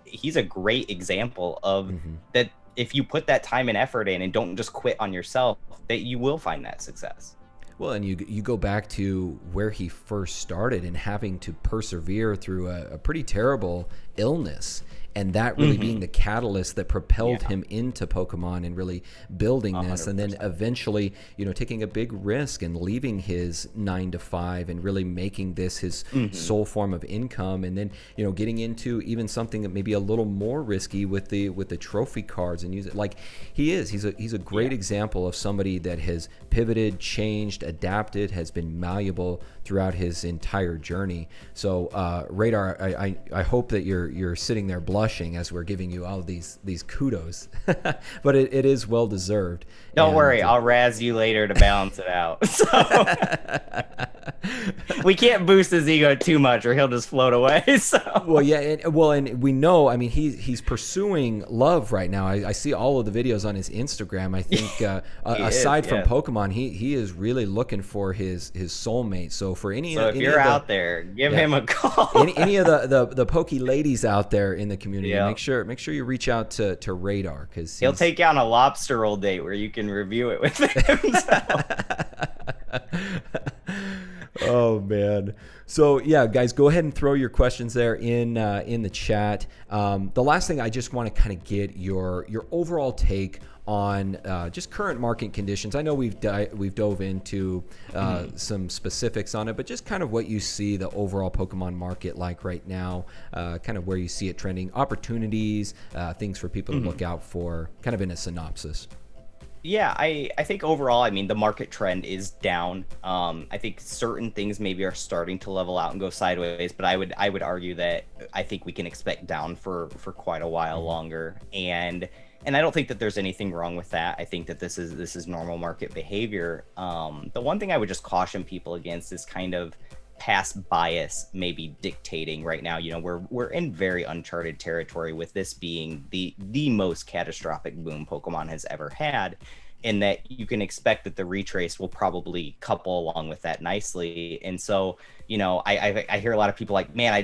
He's a great example of that. If you put that time and effort in and don't just quit on yourself, that you will find that success. Well, and you go back to where he first started and having to persevere through a pretty terrible illness, and that really being the catalyst that propelled him into Pokemon and really building this. 100%. And then eventually, taking a big risk and leaving his 9-to-5 and really making this his sole form of income. And then, getting into even something that maybe a little more risky with the trophy cards and use it like he's a great example of somebody that has pivoted, changed, adapted, has been malleable throughout his entire journey. So Radar, I hope that you're sitting there blushing as we're giving you all these kudos, but it is well deserved. Don't worry, I'll razz you later to balance it out. So. We can't boost his ego too much or he'll just float away. So Well, yeah, and we know. I mean, he's pursuing love right now. I see all of the videos on his Instagram. I think aside from Pokemon, he is really looking for his soulmate. So for if you're out there, give him a call. any of the Poke ladies out there in the community, make sure you reach out to Radar, because he'll take you on a lobster roll date where you can review it with him. Oh man. So yeah, guys, go ahead and throw your questions there in the chat. The last thing, I just want to kind of get your overall take on just current market conditions. I know we've dove into some specifics on it, but just kind of what you see the overall Pokemon market like right now, kind of where you see it trending, opportunities, things for people to look out for, kind of in a synopsis. Yeah, I think overall, I mean, the market trend is down. I think certain things maybe are starting to level out and go sideways, but I would argue that I think we can expect down for quite a while longer. And I don't think that there's anything wrong with that. I think that this is normal market behavior. The one thing I would just caution people against is kind of past bias maybe dictating right now. You know, we're in very uncharted territory with this being the most catastrophic boom Pokemon has ever had, and that you can expect that the retrace will probably couple along with that nicely. And so, you know, I hear a lot of people like, man,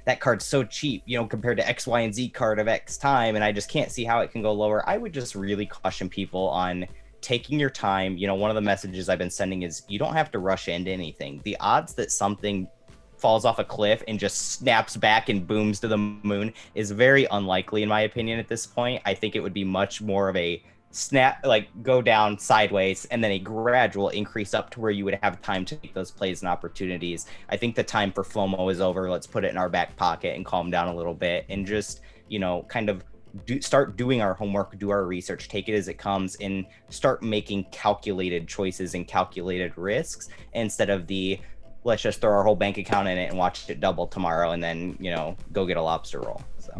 that card's so cheap, you know, compared to X, Y, and Z card of X time, and I just can't see how it can go lower. I would just really caution people on taking your time. You know, one of the messages I've been sending is you don't have to rush into anything. The odds that something falls off a cliff and just snaps back and booms to the moon is very unlikely, in my opinion, at this point. I think it would be much more of a snap, like go down sideways and then a gradual increase up to where you would have time to make those plays and opportunities. I think the time for FOMO is over. Let's put it in our back pocket and calm down a little bit and just, you know, kind of start doing our homework, do our research, take it as it comes, and start making calculated choices and calculated risks instead of the let's just throw our whole bank account in it and watch it double tomorrow and then, you know, go get a lobster roll. So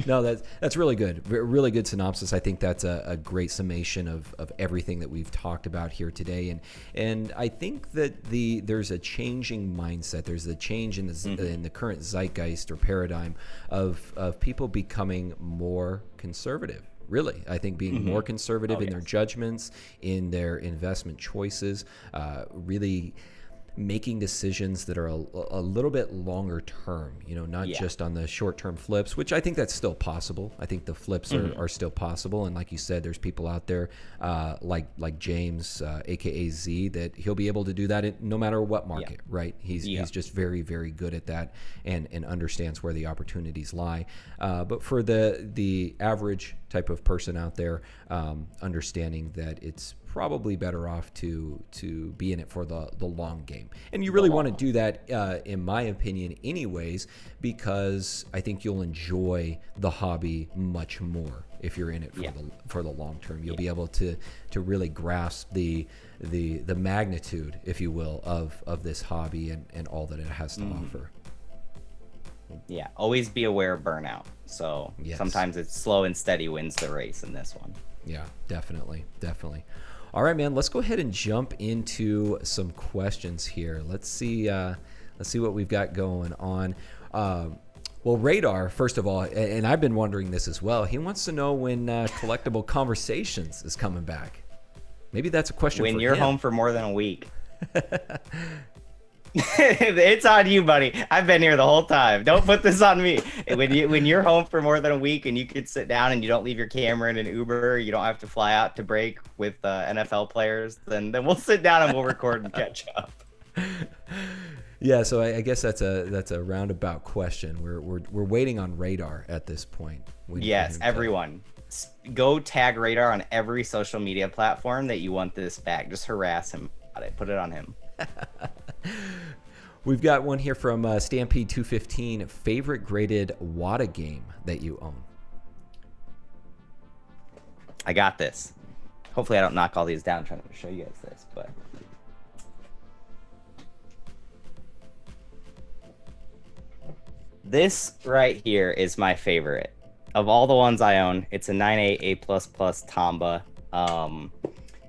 no, that's really good. Really good synopsis. I think that's a great summation of everything that we've talked about here today. And I think that there's a changing mindset. There's a change in the current zeitgeist or paradigm of people becoming more conservative. Really, I think being more conservative in their judgments, in their investment choices, really making decisions that are a little bit longer term, you know, not just on the short term flips, which I think that's still possible. I think the flips are still possible. And like you said, there's people out there like James, aka Z, that he'll be able to do that no matter what market, right? He's just very, very good at that and understands where the opportunities lie. But for the average type of person out there, understanding that it's probably better off to be in it for the long game. And you really want to do that, in my opinion, anyways, because I think you'll enjoy the hobby much more if you're in it for the long term. You'll be able to really grasp the magnitude, if you will, of this hobby and all that it has to offer. Yeah, always be aware of burnout. So sometimes it's slow and steady wins the race in this one. Yeah, definitely. All right, man, let's go ahead and jump into some questions here. Let's see what we've got going on. Well, Radar, first of all, and I've been wondering this as well, he wants to know when Collectible Conversations is coming back. Maybe that's a question for him. When you're home for more than a week. It's on you, buddy. I've been here the whole time. Don't put this on me. When you're home for more than a week and you can sit down and you don't leave your camera in an Uber, you don't have to fly out to break with NFL players, then we'll sit down and we'll record and catch up. Yeah, so I guess that's a roundabout question. We're waiting on Radar at this point. Yes, everyone. Go tag Radar on every social media platform that you want this back. Just harass him about it. Put it on him. We've got one here from Stampede 215. Favorite graded WATA game that you own? I got this. Hopefully I don't knock all these down trying to show you guys this, but this right here is my favorite of all the ones I own. It's a 9A A++ Tamba.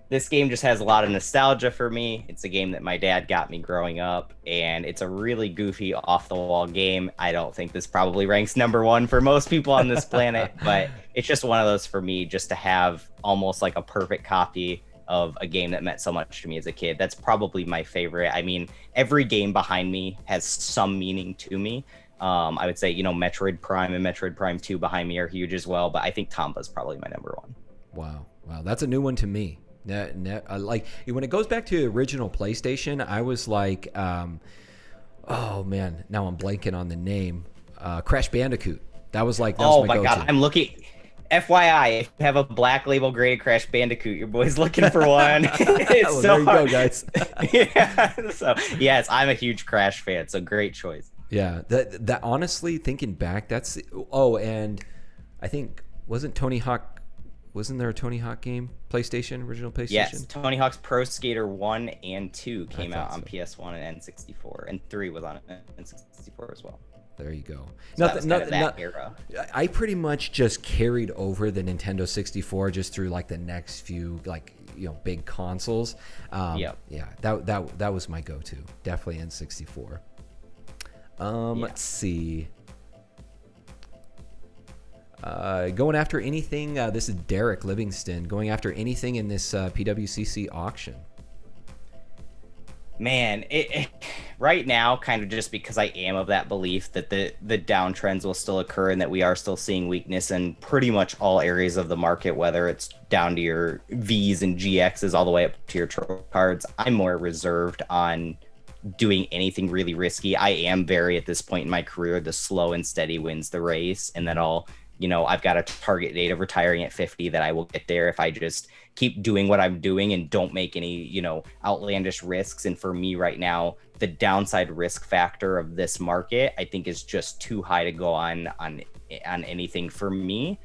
This game just has a lot of nostalgia for me. It's a game that my dad got me growing up, and it's a really goofy, off-the-wall game. I don't think this probably ranks #1 for most people on this planet, but it's just one of those for me, just to have almost like a perfect copy of a game that meant so much to me as a kid. That's probably my favorite. I mean, every game behind me has some meaning to me. I would say, Metroid Prime and Metroid Prime 2 behind me are huge as well, but I think Tomba's probably my #1. Wow, that's a new one to me. Like when it goes back to the original PlayStation, I was like, oh man, now I'm blanking on the name. Crash Bandicoot. That was my God, go-to. I'm looking. FYI, if you have a Black Label graded Crash Bandicoot, your boy's looking for one. It's well, so there you hard. go, guys. Yeah. So yes, I'm a huge Crash fan. So great choice. Yeah. That honestly, thinking back, that's and I think wasn't there a Tony Hawk game? Original PlayStation? Yes, Tony Hawk's Pro Skater 1 and 2 came out on PS1 and N64, and 3 was on N64 as well. There you go. So that era. I pretty much just carried over the Nintendo 64 just through like the next few big consoles. Yeah, that was my go-to. Definitely N64. Let's see. Going after anything. This is Derek Livingston. Going after anything in this PWCC auction. Man, right now, kind of just because I am of that belief that the downtrends will still occur and that we are still seeing weakness in pretty much all areas of the market, whether it's down to your Vs and GXs all the way up to your trophy cards. I'm more reserved on doing anything really risky. I am very, at this point in my career, the slow and steady wins the race, and that I've got a target date of retiring at 50 that I will get there if I just keep doing what I'm doing and don't make any, outlandish risks. And for me right now, the downside risk factor of this market, I think, is just too high to go on anything for me.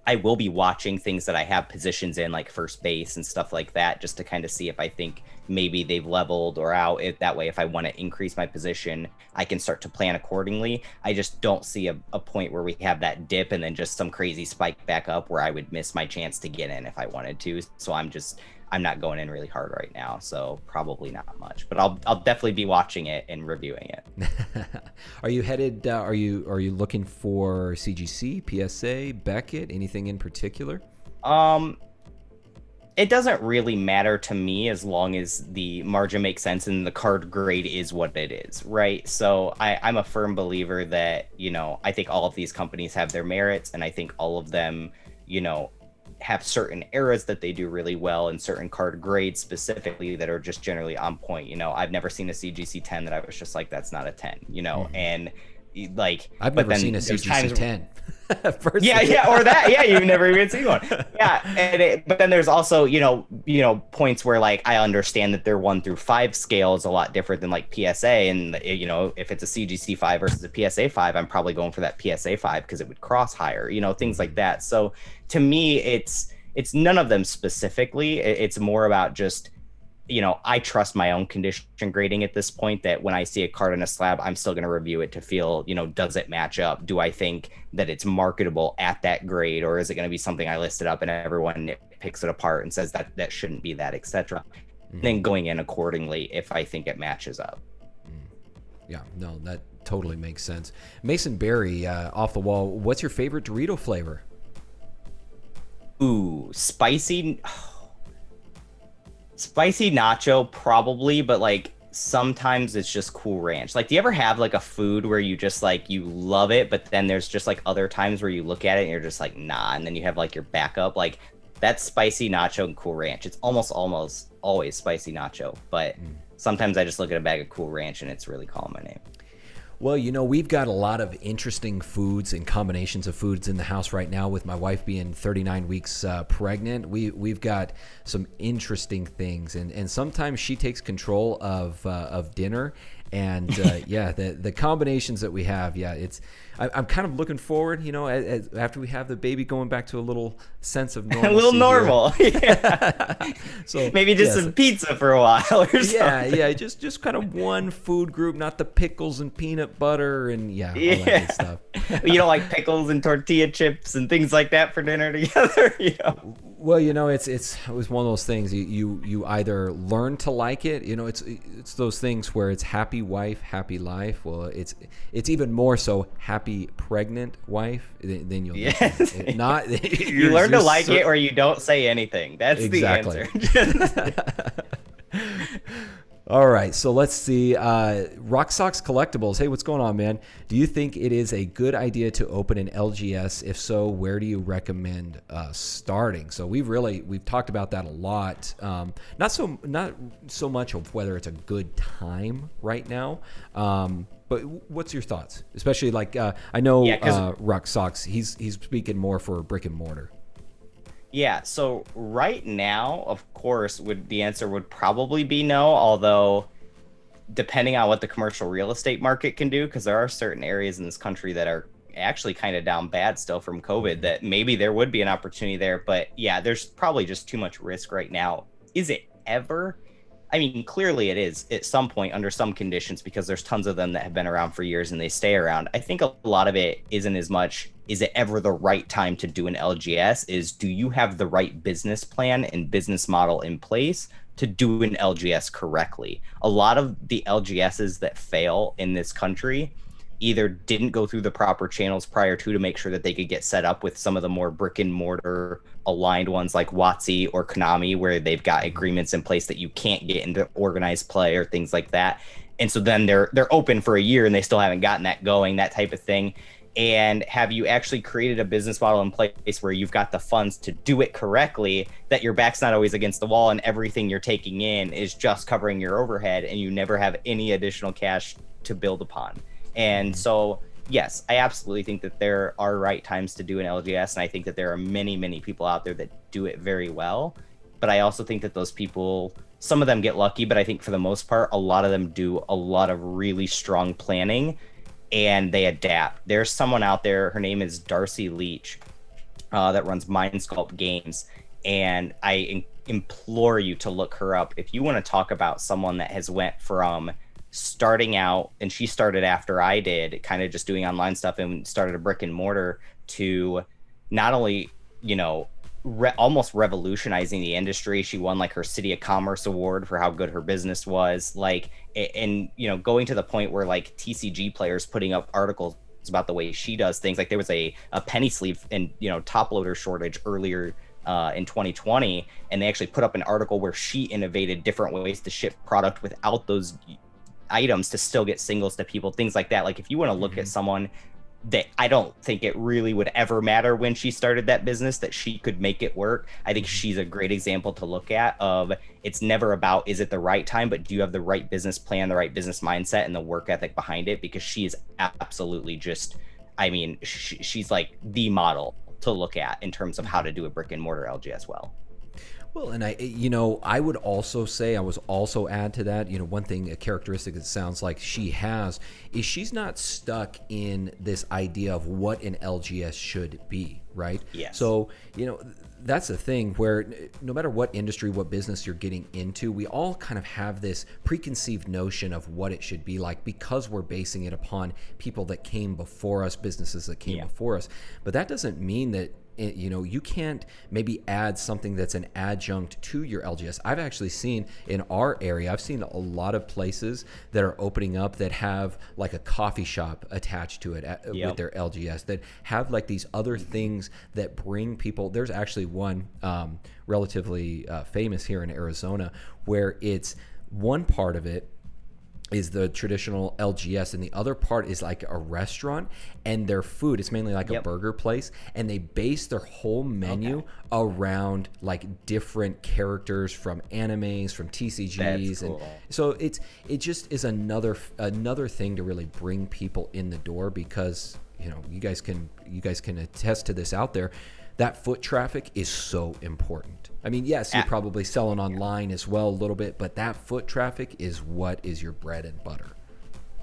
I will be watching things that I have positions in, like first base and stuff like that, just to kind of see if I think maybe they've leveled or out. That way, if I want to increase my position, I can start to plan accordingly. I just don't see a point where we have that dip and then just some crazy spike back up where I would miss my chance to get in if I wanted to. So I'm not going in really hard right now, so probably not much. But I'll definitely be watching it and reviewing it. Are you headed? Are you looking for CGC, PSA, Beckett, anything in particular? It doesn't really matter to me as long as the margin makes sense and the card grade is what it is, right? So I'm a firm believer that I think all of these companies have their merits, and I think all of them have certain eras that they do really well and certain card grades specifically that are just generally on point. I've never seen a CGC 10 that I was just like, that's not a 10, and like I've never seen a CGC 10. yeah, or that. Yeah, you've never even seen one. Yeah, but then there's also points where like I understand that their 1 through 5 scale is a lot different than like PSA, and if it's a CGC 5 versus a PSA 5, I'm probably going for that PSA 5 because it would cross higher, things like that. So to me, it's none of them specifically. It's more about just I trust my own condition grading at this point, that when I see a card in a slab, I'm still going to review it to feel, does it match up? Do I think that it's marketable at that grade, or is it going to be something I listed up and everyone picks it apart and says that shouldn't be that, etc. Then going in accordingly if I think it matches up. Yeah, no, that totally makes sense. Mason Berry, off the wall, what's your favorite Dorito flavor? Ooh, spicy. Spicy nacho probably, but like sometimes it's just Cool Ranch. Like, do you ever have like a food where you just like you love it, but then there's just like other times where you look at it and you're just like nah, and then you have like your backup? Like that's spicy nacho and Cool Ranch. It's almost always spicy nacho, but sometimes I just look at a bag of Cool Ranch and it's really calling my name. Well, we've got a lot of interesting foods and combinations of foods in the house right now. With my wife being 39 weeks pregnant, we've got some interesting things, and sometimes she takes control of dinner. And yeah, the combinations that we have, I'm kind of looking forward, after we have the baby, going back to a little sense of normalcy. A little normal. Yeah. So maybe just some pizza for a while or something. Yeah, just kind of one food group, not the pickles and peanut butter and all that good stuff. You don't like pickles and tortilla chips and things like that for dinner together? Well, it was one of those things. You either learn to like it. It's those things where it's happy wife, happy life. Well, it's even more so happy pregnant wife. Then you'll Yes. not. You learn to like it, or you don't say anything. That's exactly the answer. All right, so let's see. Rock Sox Collectibles. Hey, what's going on, man? Do you think it is a good idea to open an LGS? If so, where do you recommend starting? So we've talked about that a lot. Not so much of whether it's a good time right now. But what's your thoughts? Especially like I know Rock Sox. He's speaking more for brick and mortar. Yeah, so right now, of course, the answer would probably be no, although depending on what the commercial real estate market can do, because there are certain areas in this country that are actually kind of down bad still from COVID, that maybe there would be an opportunity there. But yeah, there's probably just too much risk right now. Is it ever? I mean, clearly it is at some point under some conditions, because there's tons of them that have been around for years and they stay around. I think a lot of it isn't as much, is it ever the right time to do an LGS? Is, do you have the right business plan and business model in place to do an LGS correctly? A lot of the LGSs that fail in this country either didn't go through the proper channels prior to make sure that they could get set up with some of the more brick and mortar aligned ones like WotC or Konami, where they've got agreements in place that you can't get into organized play or things like that. And so then they're open for a year and they still haven't gotten that going, that type of thing. And have you actually created a business model in place where you've got the funds to do it correctly, that your back's not always against the wall and everything you're taking in is just covering your overhead and you never have any additional cash to build upon? And so, yes, I absolutely think that there are right times to do an LGS. And I think that there are many, many people out there that do it very well. But I also think that those people, some of them get lucky, but I think for the most part, a lot of them do a lot of really strong planning and they adapt. There's someone out there, her name is Darcy Leach, that runs Mindsculpt Games. And I implore you to look her up. If you want to talk about someone that has went from starting out, and she started after I did, kind of just doing online stuff and started a brick and mortar, to not only, almost revolutionizing the industry. She won like her City of Commerce award for how good her business was, like, and going to the point where like TCG players putting up articles about the way she does things. Like there was a penny sleeve and top loader shortage earlier in 2020, and they actually put up an article where she innovated different ways to ship product without those items to still get singles to people, things like that. Like if you want to look at someone that I don't think it really would ever matter when she started that business, that she could make it work, I think she's a great example to look at of, it's never about, is it the right time, but do you have the right business plan, the right business mindset, and the work ethic behind it? Because she is absolutely just, I mean, she's like the model to look at in terms of how to do a brick and mortar LGS well. Well, and I would also say, I was also add to that, one thing, a characteristic that sounds like she has, is she's not stuck in this idea of what an LGS should be, right? Yes. So, that's the thing where no matter what industry, what business you're getting into, we all kind of have this preconceived notion of what it should be like because we're basing it upon people that came before us, businesses that came before us. But that doesn't mean that you can't maybe add something that's an adjunct to your LGS. I've actually seen in our area, I've seen a lot of places that are opening up that have like a coffee shop attached to it with their LGS, that have like these other things that bring people. There's actually one relatively famous here in Arizona where it's one part of it is the traditional LGS and the other part is like a restaurant, and their food, it's mainly like a burger place, and they base their whole menu around like different characters from animes, from TCGs. That's cool. And so it just is another thing to really bring people in the door, because you guys can attest to this out there. That foot traffic is so important. I mean, yes, you're probably selling online as well a little bit, but that foot traffic is what is your bread and butter.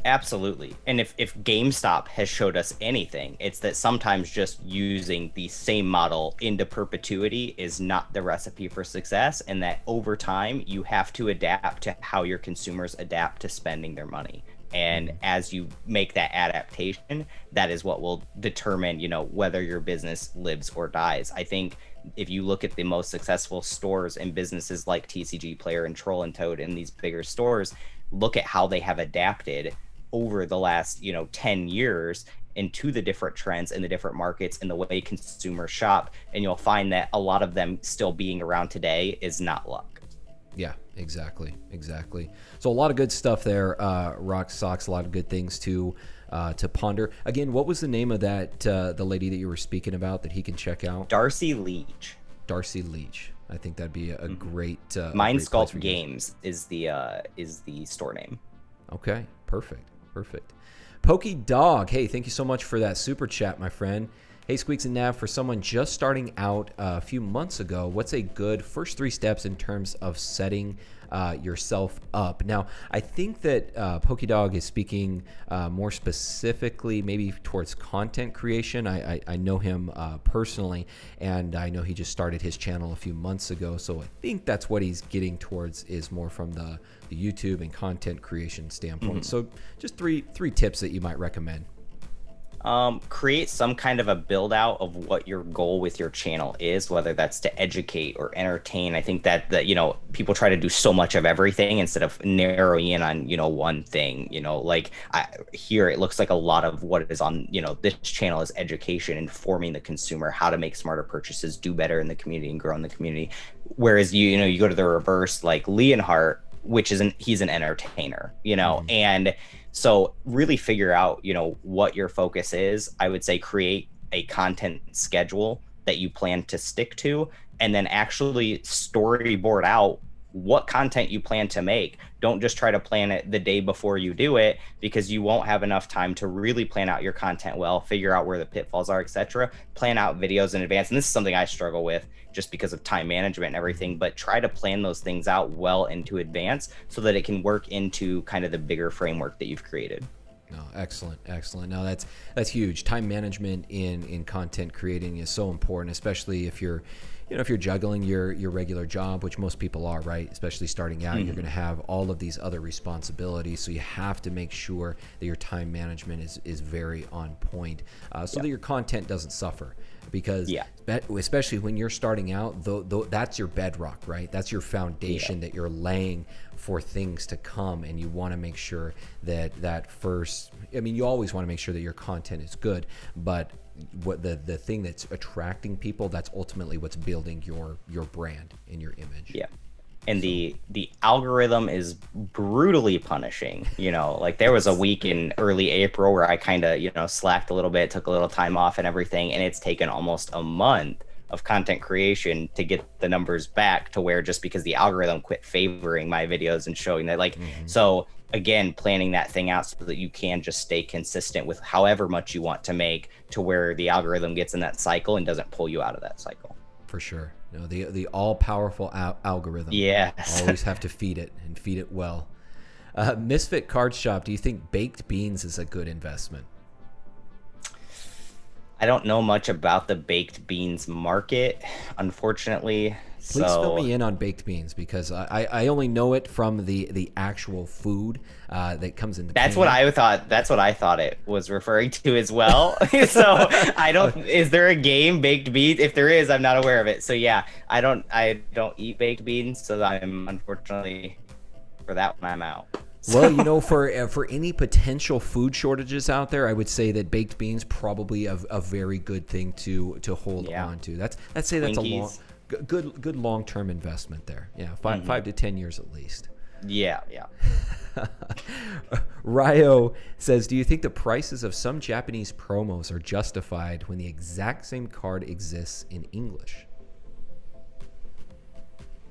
Absolutely. And if GameStop has showed us anything, it's that sometimes just using the same model into perpetuity is not the recipe for success, and that over time you have to adapt to how your consumers adapt to spending their money. And as you make that adaptation, that is what will determine, whether your business lives or dies. I think if you look at the most successful stores and businesses like TCG Player and Troll and Toad in these bigger stores, look at how they have adapted over the last 10 years into the different trends in the different markets and the way consumers shop, and you'll find that a lot of them still being around today is not luck. Yeah, exactly. So a lot of good stuff there, Rock Socks, a lot of good things to ponder. Again, what was the name of that the lady that you were speaking about that he can check out? Darcy Leach. I think that'd be a great Mindsculpt Games is the store name. Okay, perfect. Pokey Dog, hey, thank you so much for that super chat, my friend. Hey, Squeaks and Nav, for someone just starting out a few months ago, what's a good first 3 steps in terms of setting yourself up? Now, I think that Pokey Dog is speaking more specifically maybe towards content creation. I know him personally, and I know he just started his channel a few months ago, so I think that's what he's getting towards, is more from the YouTube and content creation standpoint. So just three tips that you might recommend. Create some kind of a build out of what your goal with your channel is, whether that's to educate or entertain. I think that people try to do so much of everything instead of narrowing in on, one thing, like here it looks like a lot of what is on, this channel is education, informing the consumer how to make smarter purchases, do better in the community and grow in the community. Whereas you go to the reverse, like Leonhardt, which he's an entertainer, and so really figure out, what your focus is. I would say create a content schedule that you plan to stick to, and then actually storyboard out what content you plan to make. Don't just try to plan it the day before you do it, because you won't have enough time to really plan out your content well, figure out where the pitfalls are, etc. Plan out videos in advance. And this is something I struggle with just because of time management and everything, but try to plan those things out well into advance so that it can work into kind of the bigger framework that you've created. No, excellent. No, that's huge. Time management in content creating is so important, especially if you're juggling your regular job, which most people are, right? Especially starting out, you're going to have all of these other responsibilities. So you have to make sure that your time management is very on point, so that your content doesn't suffer. Because especially when you're starting out, that's your bedrock, right? That's your foundation that you're laying for things to come. And you want to make sure that first, you always want to make sure that your content is good, but what the thing that's attracting people, that's ultimately what's building your brand and your image. Yeah. And the algorithm is brutally punishing. Like there was a week in early April where I kind of slacked a little bit, took a little time off and everything, and it's taken almost a month of content creation to get the numbers back to where, just because the algorithm quit favoring my videos and showing that, so again, planning that thing out so that you can just stay consistent with however much you want to make, to where the algorithm gets in that cycle and doesn't pull you out of that cycle. For sure. No, the all-powerful algorithm. Yes. Always have to feed it, and feed it well. Misfit Card Shop, do you think baked beans is a good investment? I don't know much about the baked beans market, unfortunately. Please fill me in on baked beans, because I only know it from the actual food that comes in the That's can. what I thought. That's what I thought it was referring to as well. So I don't. Is there a game, baked beans? If there is, I'm not aware of it. So yeah, I don't eat baked beans, so I'm, unfortunately, for that one, I'm out. Well, for any potential food shortages out there, I would say that baked beans probably a very good thing to hold on to. Let's say that's Twinkies. a good long-term investment there. Yeah, 5 to 10 years at least. Yeah. Ryo says, do you think the prices of some Japanese promos are justified when the exact same card exists in English?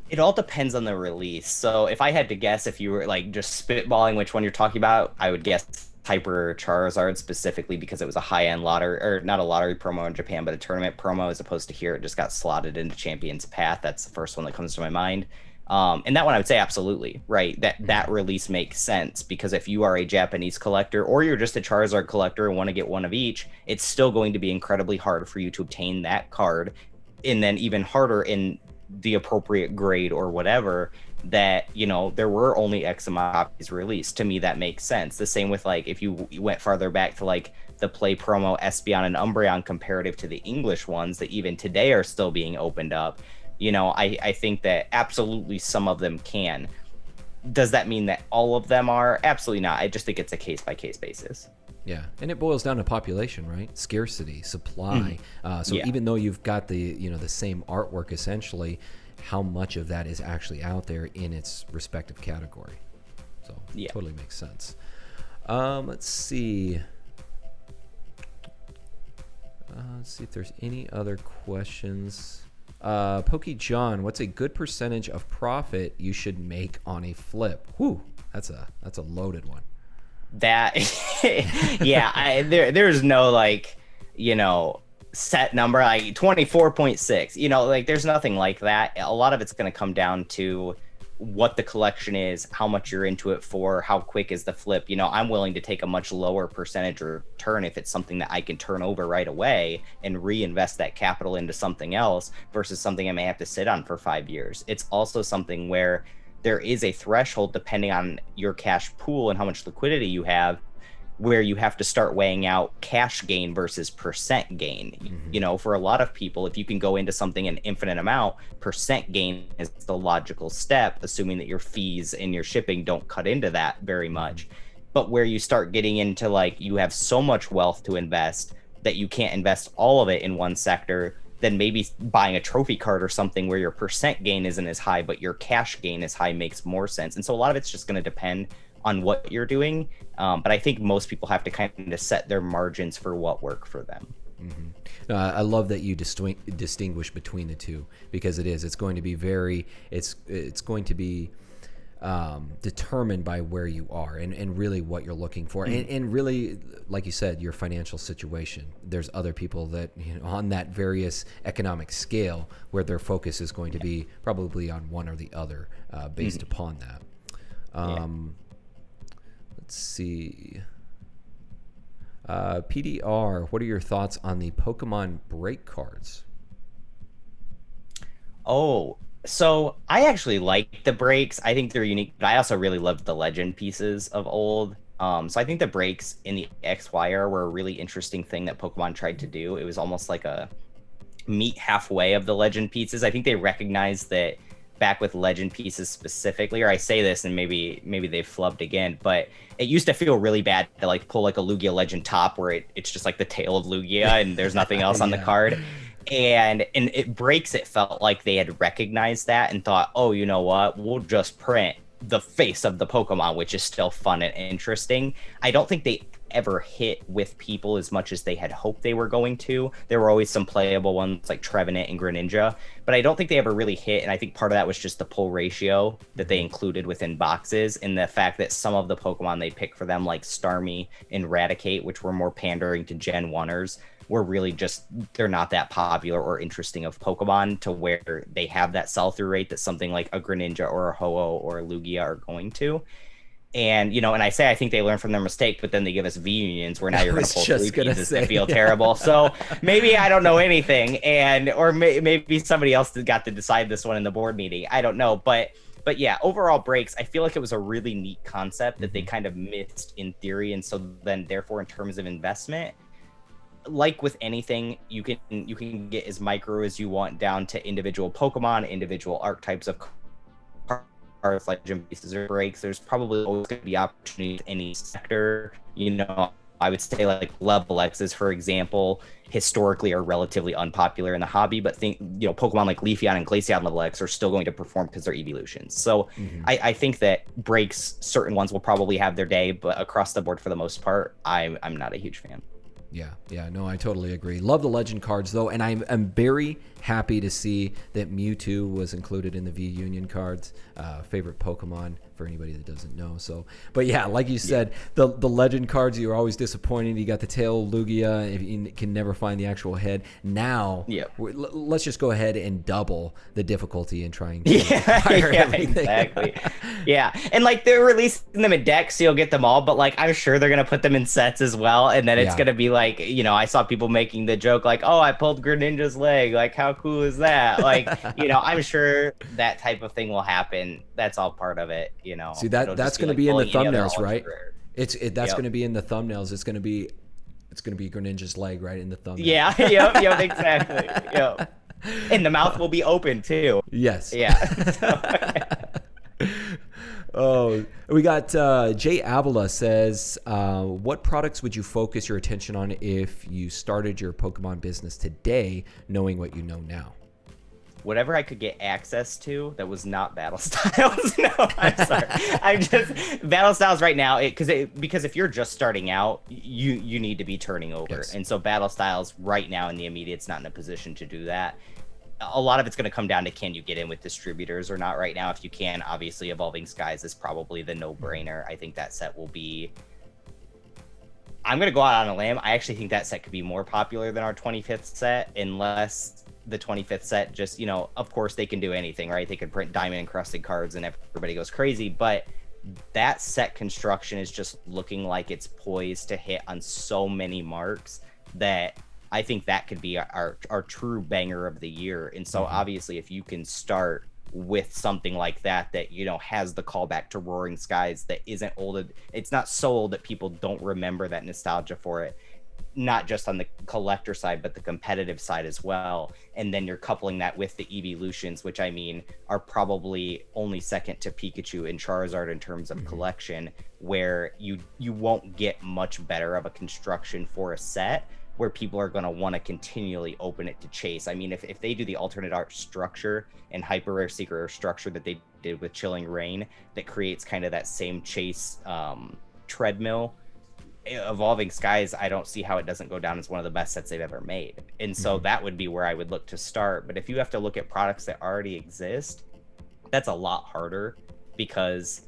It all depends on the release. So if I had to guess, if you were like just spitballing which one you're talking about, I would guess Hyper Charizard, specifically because it was a high-end lottery, or not a lottery promo in Japan, but a tournament promo, as opposed to here it just got slotted into Champion's Path. That's the first one that comes to my mind. And that one I would say absolutely, right? That release makes sense, because if you are a Japanese collector, or you're just a Charizard collector and want to get one of each, it's still going to be incredibly hard for you to obtain that card, and then even harder in the appropriate grade or whatever, that there were only X amount of copies released. To me, that makes sense. The same with, like, if you went farther back to like the play promo Espeon and Umbreon comparative to the English ones that even today are still being opened up, I think that absolutely some of them can. Does that mean that all of them are? Absolutely not. I just think it's a case-by-case basis. Yeah, and it boils down to population, right? Scarcity, supply. Even though you've got the same artwork essentially, how much of that is actually out there in its respective category? So totally makes sense. Let's see. Let's see if there's any other questions. Pokey John, what's a good percentage of profit you should make on a flip? Whew, that's a loaded one. That there's no set number, like 24.6, there's nothing like that. A lot of it's going to come down to what the collection is, how much you're into it for, how quick is the flip. I'm willing to take a much lower percentage return if it's something that I can turn over right away and reinvest that capital into something else versus something I may have to sit on for 5 years. It's also something where there is a threshold depending on your cash pool and how much liquidity you have, where you have to start weighing out cash gain versus percent gain. For a lot of people, if you can go into something an infinite amount, percent gain is the logical step, assuming that your fees and your shipping don't cut into that very much. But where you start getting into you have so much wealth to invest that you can't invest all of it in one sector, then maybe buying a trophy card or something where your percent gain isn't as high, but your cash gain is high makes more sense. And so a lot of it's just going to depend on what you're doing. But I think most people have to kind of set their margins for what work for them. I love that you distinguish between the two, because it's going to be it's going to be determined by where you are and really what you're looking for. And really, like you said, your financial situation. There's other people that, on that various economic scale, where their focus is going to be probably on one or the other based upon that. Let's see. PDR, what are your thoughts on the Pokemon break cards? Oh, so I actually like the breaks. I think they're unique, but I also really loved the legend pieces of old. So I think the breaks in the XY era were a really interesting thing that Pokemon tried to do. It was almost like a meet halfway of the legend pieces. I think they recognized that back with legend pieces specifically, or I say this and maybe they've flubbed again, but it used to feel really bad to pull a Lugia legend top where it's just the tail of Lugia and there's nothing else on the card. And it breaks, it felt like they had recognized that and thought, oh, you know what, we'll just print the face of the Pokemon, which is still fun and interesting. I don't think they ever hit with people as much as they had hoped they were going to. There were always some playable ones like Trevenant and Greninja, but I don't think they ever really hit. And I think part of that was just the pull ratio that they included within boxes, and the fact that some of the Pokemon they picked for them, like Starmie and Raticate, which were more pandering to Gen 1ers, were really just, they're not that popular or interesting of Pokemon to where they have that sell-through rate that something like a Greninja or a Ho-Oh or a Lugia are going to. And, and I say I think they learned from their mistake, but then they give us V-Unions where now you're going to pull 3 pieces that feel terrible. So maybe I don't know anything, or maybe somebody else got to decide this one in the board meeting. I don't know. But yeah, overall breaks, I feel like it was a really neat concept that they kind of missed in theory. And so then therefore in terms of investment, like with anything, you can get as micro as you want down to individual Pokemon, individual archetypes of cards, like gym pieces or breaks. There's probably always going to be opportunities in any sector. I would say like level X's, for example, historically are relatively unpopular in the hobby, but Pokemon like Leafeon and Glaceon level X are still going to perform because they're evolutions. So I think that breaks, certain ones will probably have their day, but across the board for the most part, I'm not a huge fan. Yeah, no, I totally agree. Love the legend cards though, and I'm very happy to see that Mewtwo was included in the V-Union cards. Favorite Pokemon for anybody that doesn't know. So, but yeah, like you said, the legend cards, you were always disappointed. You got the tail Lugia, if you can never find the actual head. Now, let's just go ahead and double the difficulty in trying to acquire everything. Exactly. And they're releasing them in decks, so you'll get them all, but I'm sure they're gonna put them in sets as well, and then it's gonna be I saw people making the joke oh, I pulled Greninja's leg, how cool is that? I'm sure that type of thing will happen. That's all part of it. See, that's going to be in the thumbnails, right? That's going to be in the thumbnails. It's going to be It's going to be Greninja's leg right in the thumbnail. Yeah, yep, exactly. Yep. And the mouth will be open too. Yes. Yeah. Oh, we got Jay Avila says, what products would you focus your attention on if you started your Pokemon business today, knowing what you know now? Whatever I could get access to that was not battle styles. No, I'm sorry. I'm just battle styles right now because if you're just starting out, you need to be turning over. Yes. And so battle styles right now in the immediate's not in a position to do that. A lot of it's going to come down to can you get in with distributors or not right now. If you can, obviously Evolving Skies is probably the no-brainer. I think that set will be... I'm going to go out on a limb. I actually think that set could be more popular than our 25th set unless the 25th set just, you know, of course they can do anything, right? They could print diamond encrusted cards and everybody goes crazy, but that set construction is just looking like it's poised to hit on so many marks that I think that could be our true banger of the year. And so obviously if you can start with something like that, you know, has the callback to Roaring Skies, that isn't old, it's not so old that people don't remember that nostalgia for it, not just on the collector side, but the competitive side as well. And then you're coupling that with the evolutions, which I mean are probably only second to Pikachu and Charizard in terms of collection, where you won't get much better of a construction for a set where people are going to want to continually open it to chase. I mean, if they do the alternate art structure and hyper rare secret rare structure that they did with Chilling Reign, that creates kind of that same chase treadmill, Evolving Skies, I don't see how it doesn't go down as one of the best sets they've ever made. And so that would be where I would look to start. But if you have to look at products that already exist, that's a lot harder, because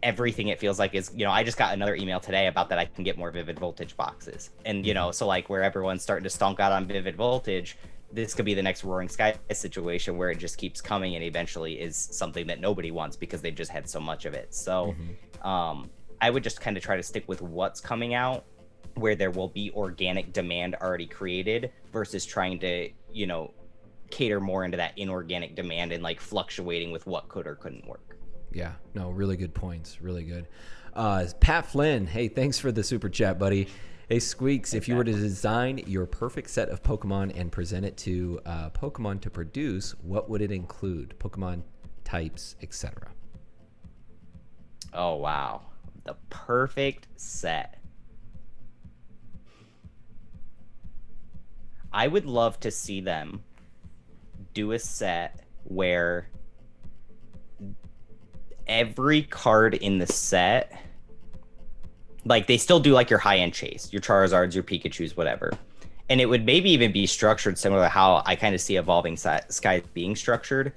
everything it feels like is, you know, I just got another email today about that I can get more Vivid Voltage boxes. And, you know, so like where everyone's starting to stonk out on Vivid Voltage, this could be the next Roaring Sky situation where it just keeps coming and eventually is something that nobody wants because they've just had so much of it. So I would just kind of try to stick with what's coming out, where there will be organic demand already created, versus trying to, you know, cater more into that inorganic demand and like fluctuating with what could or couldn't work. Yeah, no, really good points. Really good. Pat Flynn, hey, thanks for the super chat, buddy. Hey, Squeaks, if you were to design your perfect set of Pokemon and present it to Pokemon to produce, what would it include? Pokemon types, etc. Oh, wow. The perfect set. I would love to see them do a set where every card in the set, like they still do like your high-end chase, your Charizards, your Pikachus, whatever. And it would maybe even be structured similar to how I kind of see Evolving Skies being structured,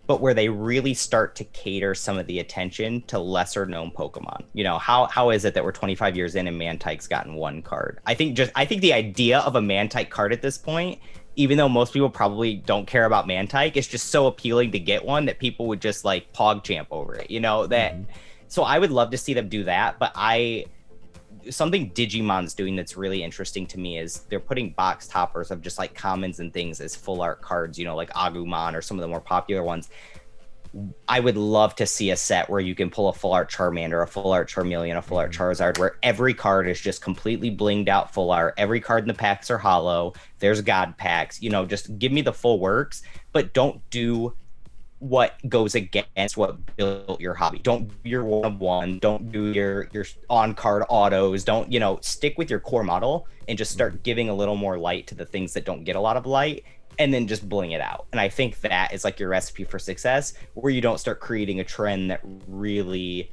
but where they really start to cater some of the attention to lesser known Pokemon. You know, how is it that we're 25 years in and Mantyke's gotten one card? I think the idea of a Mantyke card at this point, even though most people probably don't care about Mantyke, it's just so appealing to get one that people would just like PogChamp over it, you know, that. So I would love to see them do that, but something Digimon's doing that's really interesting to me is they're putting box toppers of just like commons and things as full art cards, you know, like Agumon or some of the more popular ones. I would love to see a set where you can pull a full art Charmander, a full art Charmeleon, a full art Charizard, where every card is just completely blinged out full art. Every card in the packs are hollow. There's God packs, you know, just give me the full works, but don't do what goes against what built your hobby. Don't do your 1-of-1, don't do your on-card autos, don't, you know, stick with your core model and just start giving a little more light to the things that don't get a lot of light, and then just bling it out. And I think that is like your recipe for success, where you don't start creating a trend that really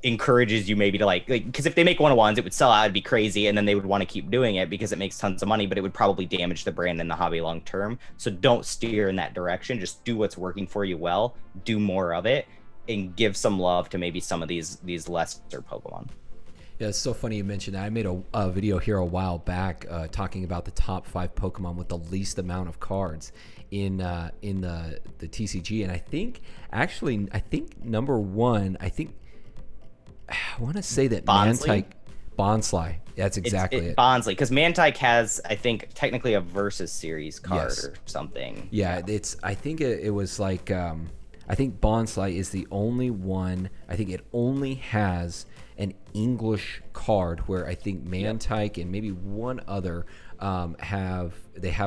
encourages you maybe to like, because if they make 1-of-1s, it would sell out, it'd be crazy, and then they would want to keep doing it because it makes tons of money, but it would probably damage the brand and the hobby long term. So don't steer in that direction. Just do what's working for you well, do more of it, and give some love to maybe some of these lesser Pokemon. Yeah, it's so funny you mentioned that. I made a video here a while back talking about the top 5 Pokemon with the least amount of cards in the TCG, and I think number 1, I want to say that Mantyke. Bonsly. That's exactly it. Bonsly, because Mantyke has, I think, technically a Versus series card or something. Yeah, I think it was like, I think Bonsly is the only one. I think it only has an English card, where I think Mantyke and maybe one other have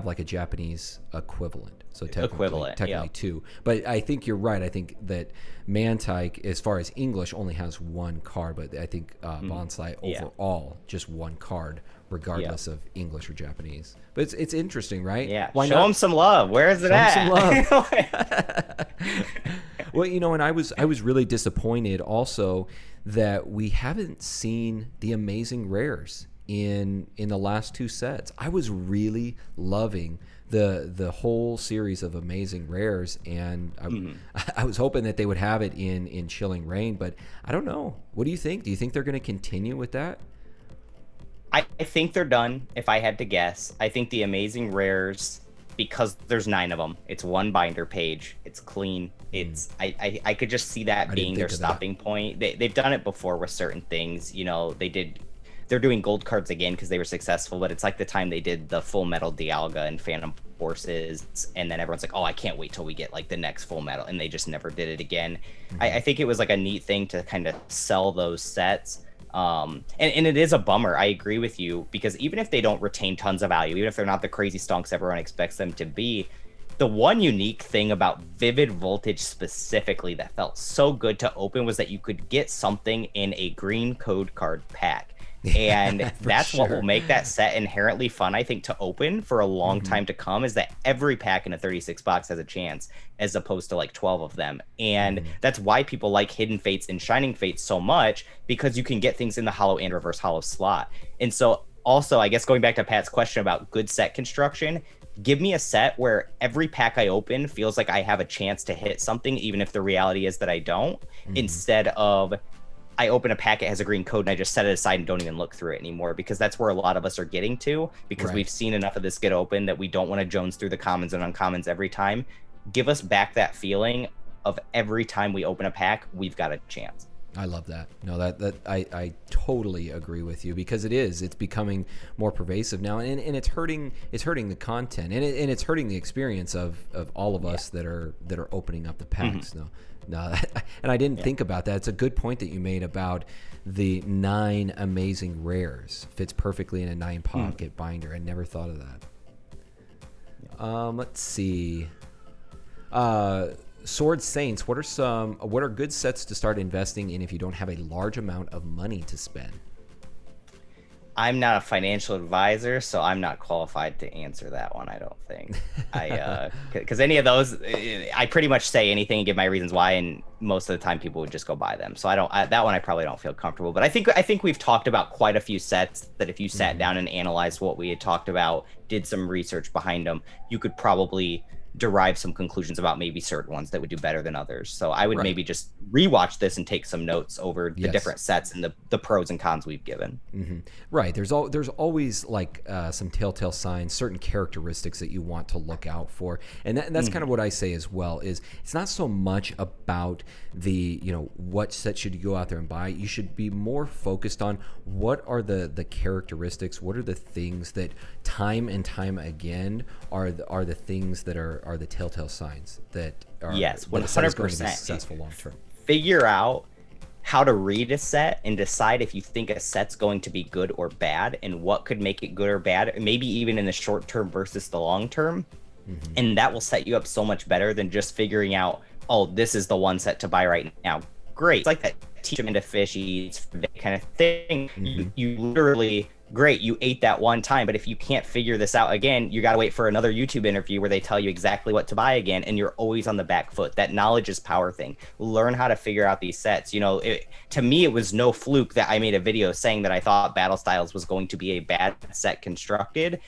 like a Japanese equivalent. So technically two. But I think you're right. I think that Mantyke, as far as English, only has one card, but I think Bonsai overall just one card, regardless of English or Japanese. But it's interesting, right? Yeah. Show them some love. Where is it at? Some love. Well, you know, and I was really disappointed also that we haven't seen the amazing rares in the last two sets. I was really loving the whole series of amazing rares, and I was hoping that they would have it in Chilling Reign, but I don't know. What do you think? Do you think they're going to continue with that? I think they're done, if I had to guess. I think the amazing rares, because there's 9 of them, it's one binder page, it's clean. It's I could just see that being their stopping point. They've done it before with certain things. You know, they're doing gold cards again because they were successful, but it's like the time they did the Full Metal Dialga and Phantom Forces, and then everyone's like, oh, I can't wait till we get like the next Full Metal, and they just never did it again. I think it was like a neat thing to kind of sell those sets. And it is a bummer. I agree with you, because even if they don't retain tons of value, even if they're not the crazy stonks everyone expects them to be, the one unique thing about Vivid Voltage specifically that felt so good to open was that you could get something in a green code card pack. And that's what will make that set inherently fun, I think, to open for a long time to come, is that every pack in a 36 box has a chance, as opposed to like 12 of them. And that's why people like Hidden Fates and Shining Fates so much, because you can get things in the hollow and reverse hollow slot. And so also, I guess going back to Pat's question about good set construction, give me a set where every pack I open feels like I have a chance to hit something, even if the reality is that I don't, instead of I open a pack, it has a green code, and I just set it aside and don't even look through it anymore, because that's where a lot of us are getting to, because we've seen enough of this get open that we don't want to jones through the commons and uncommons every time. Give us back that feeling of every time we open a pack, we've got a chance. I love that. No, that I totally agree with you, because it's becoming more pervasive now, and it's hurting the content, and it's hurting the experience of all of us that are opening up the packs. No, and I didn't think about that. It's a good point that you made about the 9 amazing rares. Fits perfectly in a 9 pocket binder. I never thought of that. Let's see. Sword Saints, what are good sets to start investing in if you don't have a large amount of money to spend? I'm not a financial advisor, so I'm not qualified to answer that one, I don't think. Because any of those, I pretty much say anything and give my reasons why, and most of the time people would just go buy them. So that one I probably don't feel comfortable. But I think we've talked about quite a few sets that if you sat down and analyzed what we had talked about, did some research behind them, you could probably derive some conclusions about maybe certain ones that would do better than others. So I would maybe just rewatch this and take some notes over the different sets and the pros and cons we've given. Right. There's always like some telltale signs, certain characteristics that you want to look out for. And that's kind of what I say as well, is it's not so much about the, what set should you go out there and buy. You should be more focused on what are the characteristics, what are the things that time and time again are the things that are the telltale signs that are 100% going to be successful long term. Figure out how to read a set and decide if you think a set's going to be good or bad, and what could make it good or bad, maybe even in the short term versus the long term. And that will set you up so much better than just figuring out, oh, this is the one set to buy right now. Great. It's like that teach them into fish eats kind of thing. You literally, great, you ate that one time, but if you can't figure this out again, you got to wait for another YouTube interview where they tell you exactly what to buy again, and you're always on the back foot. That knowledge is power thing. Learn how to figure out these sets. To me, it was no fluke that I made a video saying that I thought Battle Styles was going to be a bad set constructed,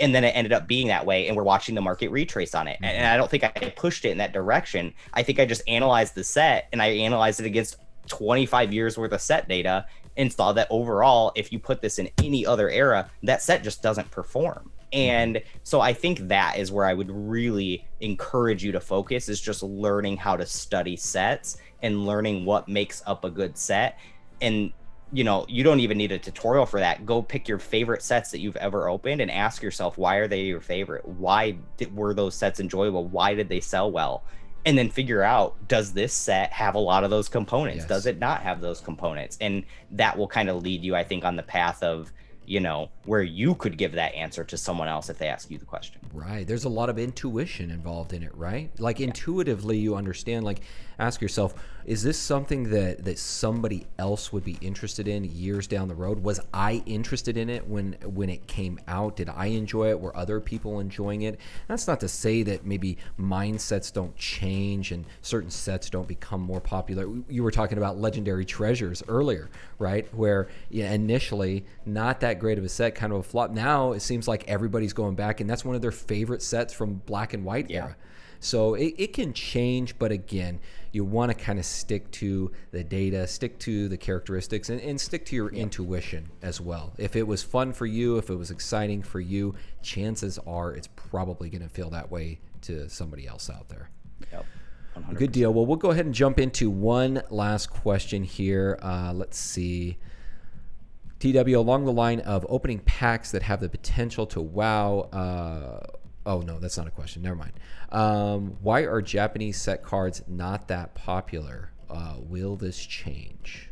and then it ended up being that way, and we're watching the market retrace on it. And I don't think I pushed it in that direction. I think I just analyzed the set, and I analyzed it against 25 years worth of set data, and saw that overall, if you put this in any other era, that set just doesn't perform. And so I think that is where I would really encourage you to focus, is just learning how to study sets and learning what makes up a good set. And you don't even need a tutorial for that. Go pick your favorite sets that you've ever opened and ask yourself, why are they your favorite? Why were those sets enjoyable? Why did they sell well? and then figure out, does this set have a lot of those components? Yes. Does it not have those components? And that will kind of lead you, I think, on the path of, you know, where you could give that answer to someone else if they ask you the question. Right. There's a lot of intuition involved in it, right? Like intuitively you understand, like ask yourself, is this something that somebody else would be interested in years down the road? Was I interested in it when it came out? Did I enjoy it? Were other people enjoying it? That's not to say that maybe mindsets don't change and certain sets don't become more popular. You were talking about Legendary Treasures earlier, right? Where initially not that great of a set, kind of a flop. Now it seems like everybody's going back, and that's one of their favorite sets from black and white era. So it can change, but again, you want to kind of stick to the data, stick to the characteristics, and stick to your intuition as well. If it was fun for you, if it was exciting for you, chances are it's probably going to feel that way to somebody else out there. Yep. 100%. Good deal. Well, we'll go ahead and jump into one last question here. Let's see. TW, along the line of opening packs that have the potential to wow. Oh, no, that's not a question. Never mind. Why are Japanese set cards not that popular? Will this change?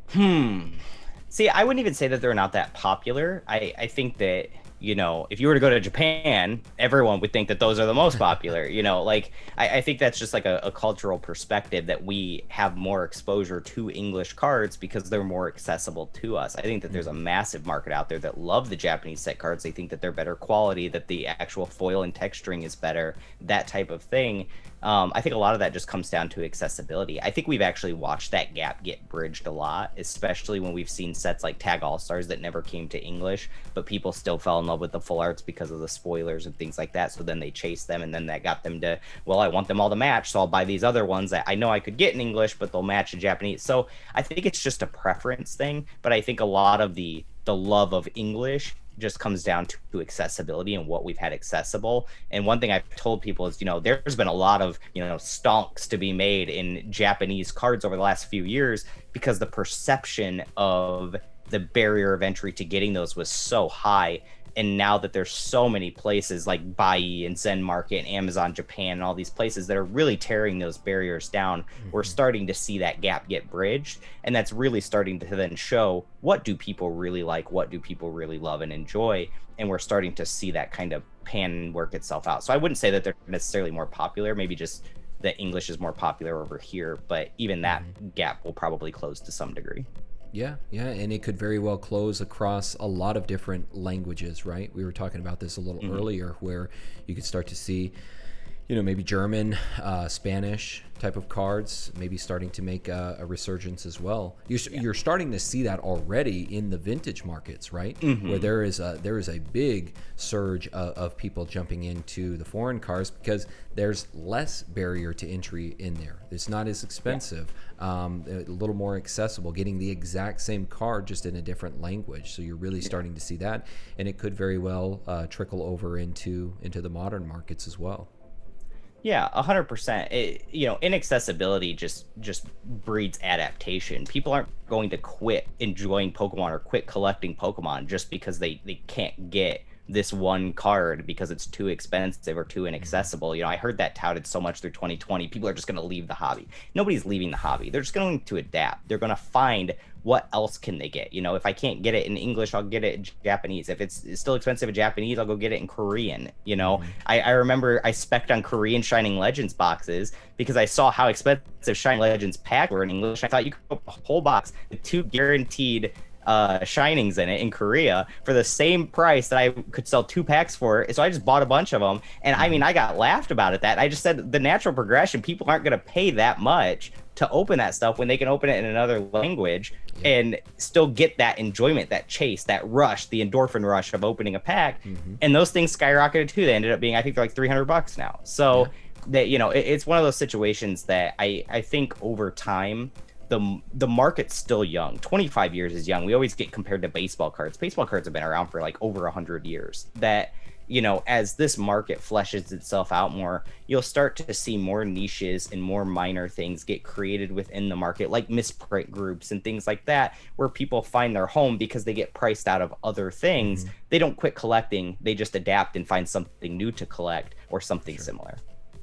See, I wouldn't even say that they're not that popular. I think that, you know, if you were to go to Japan, everyone would think that those are the most popular. You know, like I think that's just like a cultural perspective, that we have more exposure to English cards because they're more accessible to us. I think that there's a massive market out there that love the Japanese set cards. They think that they're better quality, that the actual foil and texturing is better, that type of thing. I think a lot of that just comes down to accessibility. I think we've actually watched that gap get bridged a lot, especially when we've seen sets like Tag All-Stars that never came to English, but people still fell in love with the full arts because of the spoilers and things like that. So then they chased them, and then that got them to, well, I want them all to match, so I'll buy these other ones that I know I could get in English, but they'll match in Japanese. So I think it's just a preference thing, but I think a lot of the love of English just comes down to accessibility and what we've had accessible. And one thing I've told people is, you know, there's been a lot of, you know, stonks to be made in Japanese cards over the last few years because the perception of the barrier of entry to getting those was so high. And now that there's so many places like Bai and Zen Market and Amazon Japan and all these places that are really tearing those barriers down, we're starting to see that gap get bridged. And that's really starting to then show, what do people really like? What do people really love and enjoy? And we're starting to see that kind of pan and work itself out. So I wouldn't say that they're necessarily more popular, maybe just the English is more popular over here, but even that gap will probably close to some degree. Yeah, and it could very well close across a lot of different languages, right? We were talking about this a little earlier, where you could start to see, you know, maybe German, Spanish type of cards, maybe starting to make a resurgence as well. You're starting to see that already in the vintage markets, right? Where there is a big surge of people jumping into the foreign cards because there's less barrier to entry in there. It's not as expensive, a little more accessible, getting the exact same card just in a different language. So you're really starting to see that, and it could very well trickle over into the modern markets as well. Yeah, 100%. You know, inaccessibility just breeds adaptation. People aren't going to quit enjoying Pokemon or quit collecting Pokemon just because they can't get this one card because it's too expensive or too inaccessible. You know, I heard that touted so much through 2020. People are just going to leave the hobby. Nobody's leaving the hobby. They're just going to adapt. They're going to find what else can they get. You know, if I can't get it in English, I'll get it in Japanese. If it's still expensive in Japanese, I'll go get it in Korean. You know, I remember I spec'd on Korean Shining Legends boxes because I saw how expensive Shining Legends packs were in English. I thought you could open a whole box with 2 guaranteed shinings in it in Korea for the same price that I could sell 2 packs for. So I just bought a bunch of them. And I mean, I got laughed about it. That I just said the natural progression, people aren't going to pay that much to open that stuff when they can open it in another language and still get that enjoyment, that chase, that rush, the endorphin rush of opening a pack. And those things skyrocketed too. They ended up being, I think they're like $300 now. So that, you know, it's one of those situations that I think over time, the market's still young. 25 years is young. We always get compared to baseball cards. Baseball cards have been around for like over 100 years. That, you know, as this market fleshes itself out more, you'll start to see more niches and more minor things get created within the market, like misprint groups and things like that, where people find their home because they get priced out of other things. They don't quit collecting. They just adapt and find something new to collect or something similar.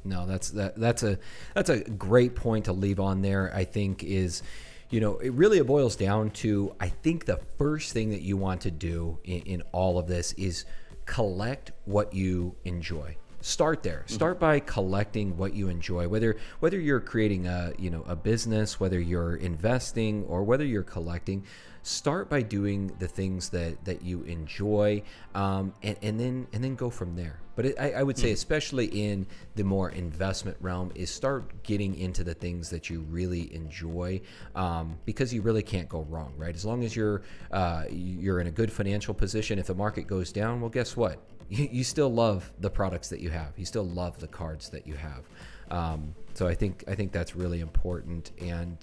No, that's a great point to leave on there. I think is, it boils down to, I think the first thing that you want to do in all of this is collect what you enjoy. Start there. Start by collecting what you enjoy, whether you're creating a business, whether you're investing, or whether you're collecting. Start by doing the things that you enjoy, and then go from there. But I would say, especially in the more investment realm, is start getting into the things that you really enjoy, because you really can't go wrong, right? As long as you're in a good financial position. If the market goes down, well, guess what? You still love the products that you have. You still love the cards that you have. So I think that's really important. And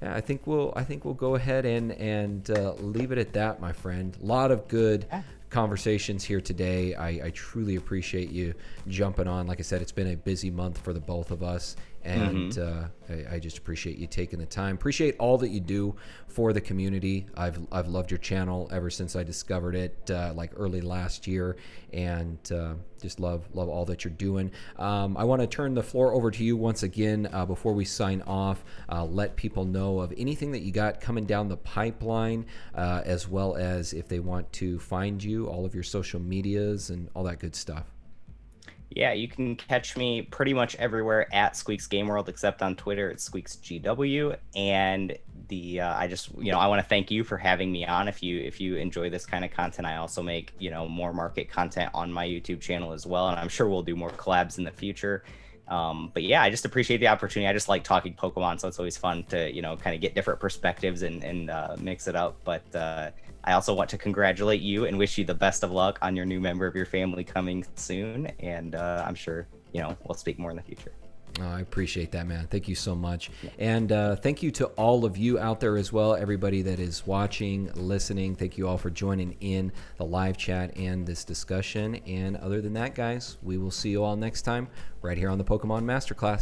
yeah, I think we'll go ahead and leave it at that, my friend. A lot of good conversations here today. I truly appreciate you jumping on. Like I said, it's been a busy month for the both of us, and I just appreciate you taking the time. Appreciate all that you do for the community. I've loved your channel ever since I discovered it, like early last year, and just love all that you're doing. I want to turn the floor over to you once again before we sign off. Let people know of anything that you got coming down the pipeline, as well as if they want to find you, all of your social medias and all that good stuff. Yeah, you can catch me pretty much everywhere at Squeaks Game World, except on Twitter at SqueaksGW. And I want to thank you for having me on. If you enjoy this kind of content, I also make more market content on my YouTube channel as well, and I'm sure we'll do more collabs in the future. But yeah, I just appreciate the opportunity. I just like talking Pokemon, so it's always fun to kind of get different perspectives and mix it up. But I also want to congratulate you and wish you the best of luck on your new member of your family coming soon. And I'm sure we'll speak more in the future. Oh, I appreciate that, man. Thank you so much. And thank you to all of you out there as well, everybody that is watching, listening. Thank you all for joining in the live chat and this discussion. And other than that, guys, we will see you all next time right here on the Pokemon Masterclass.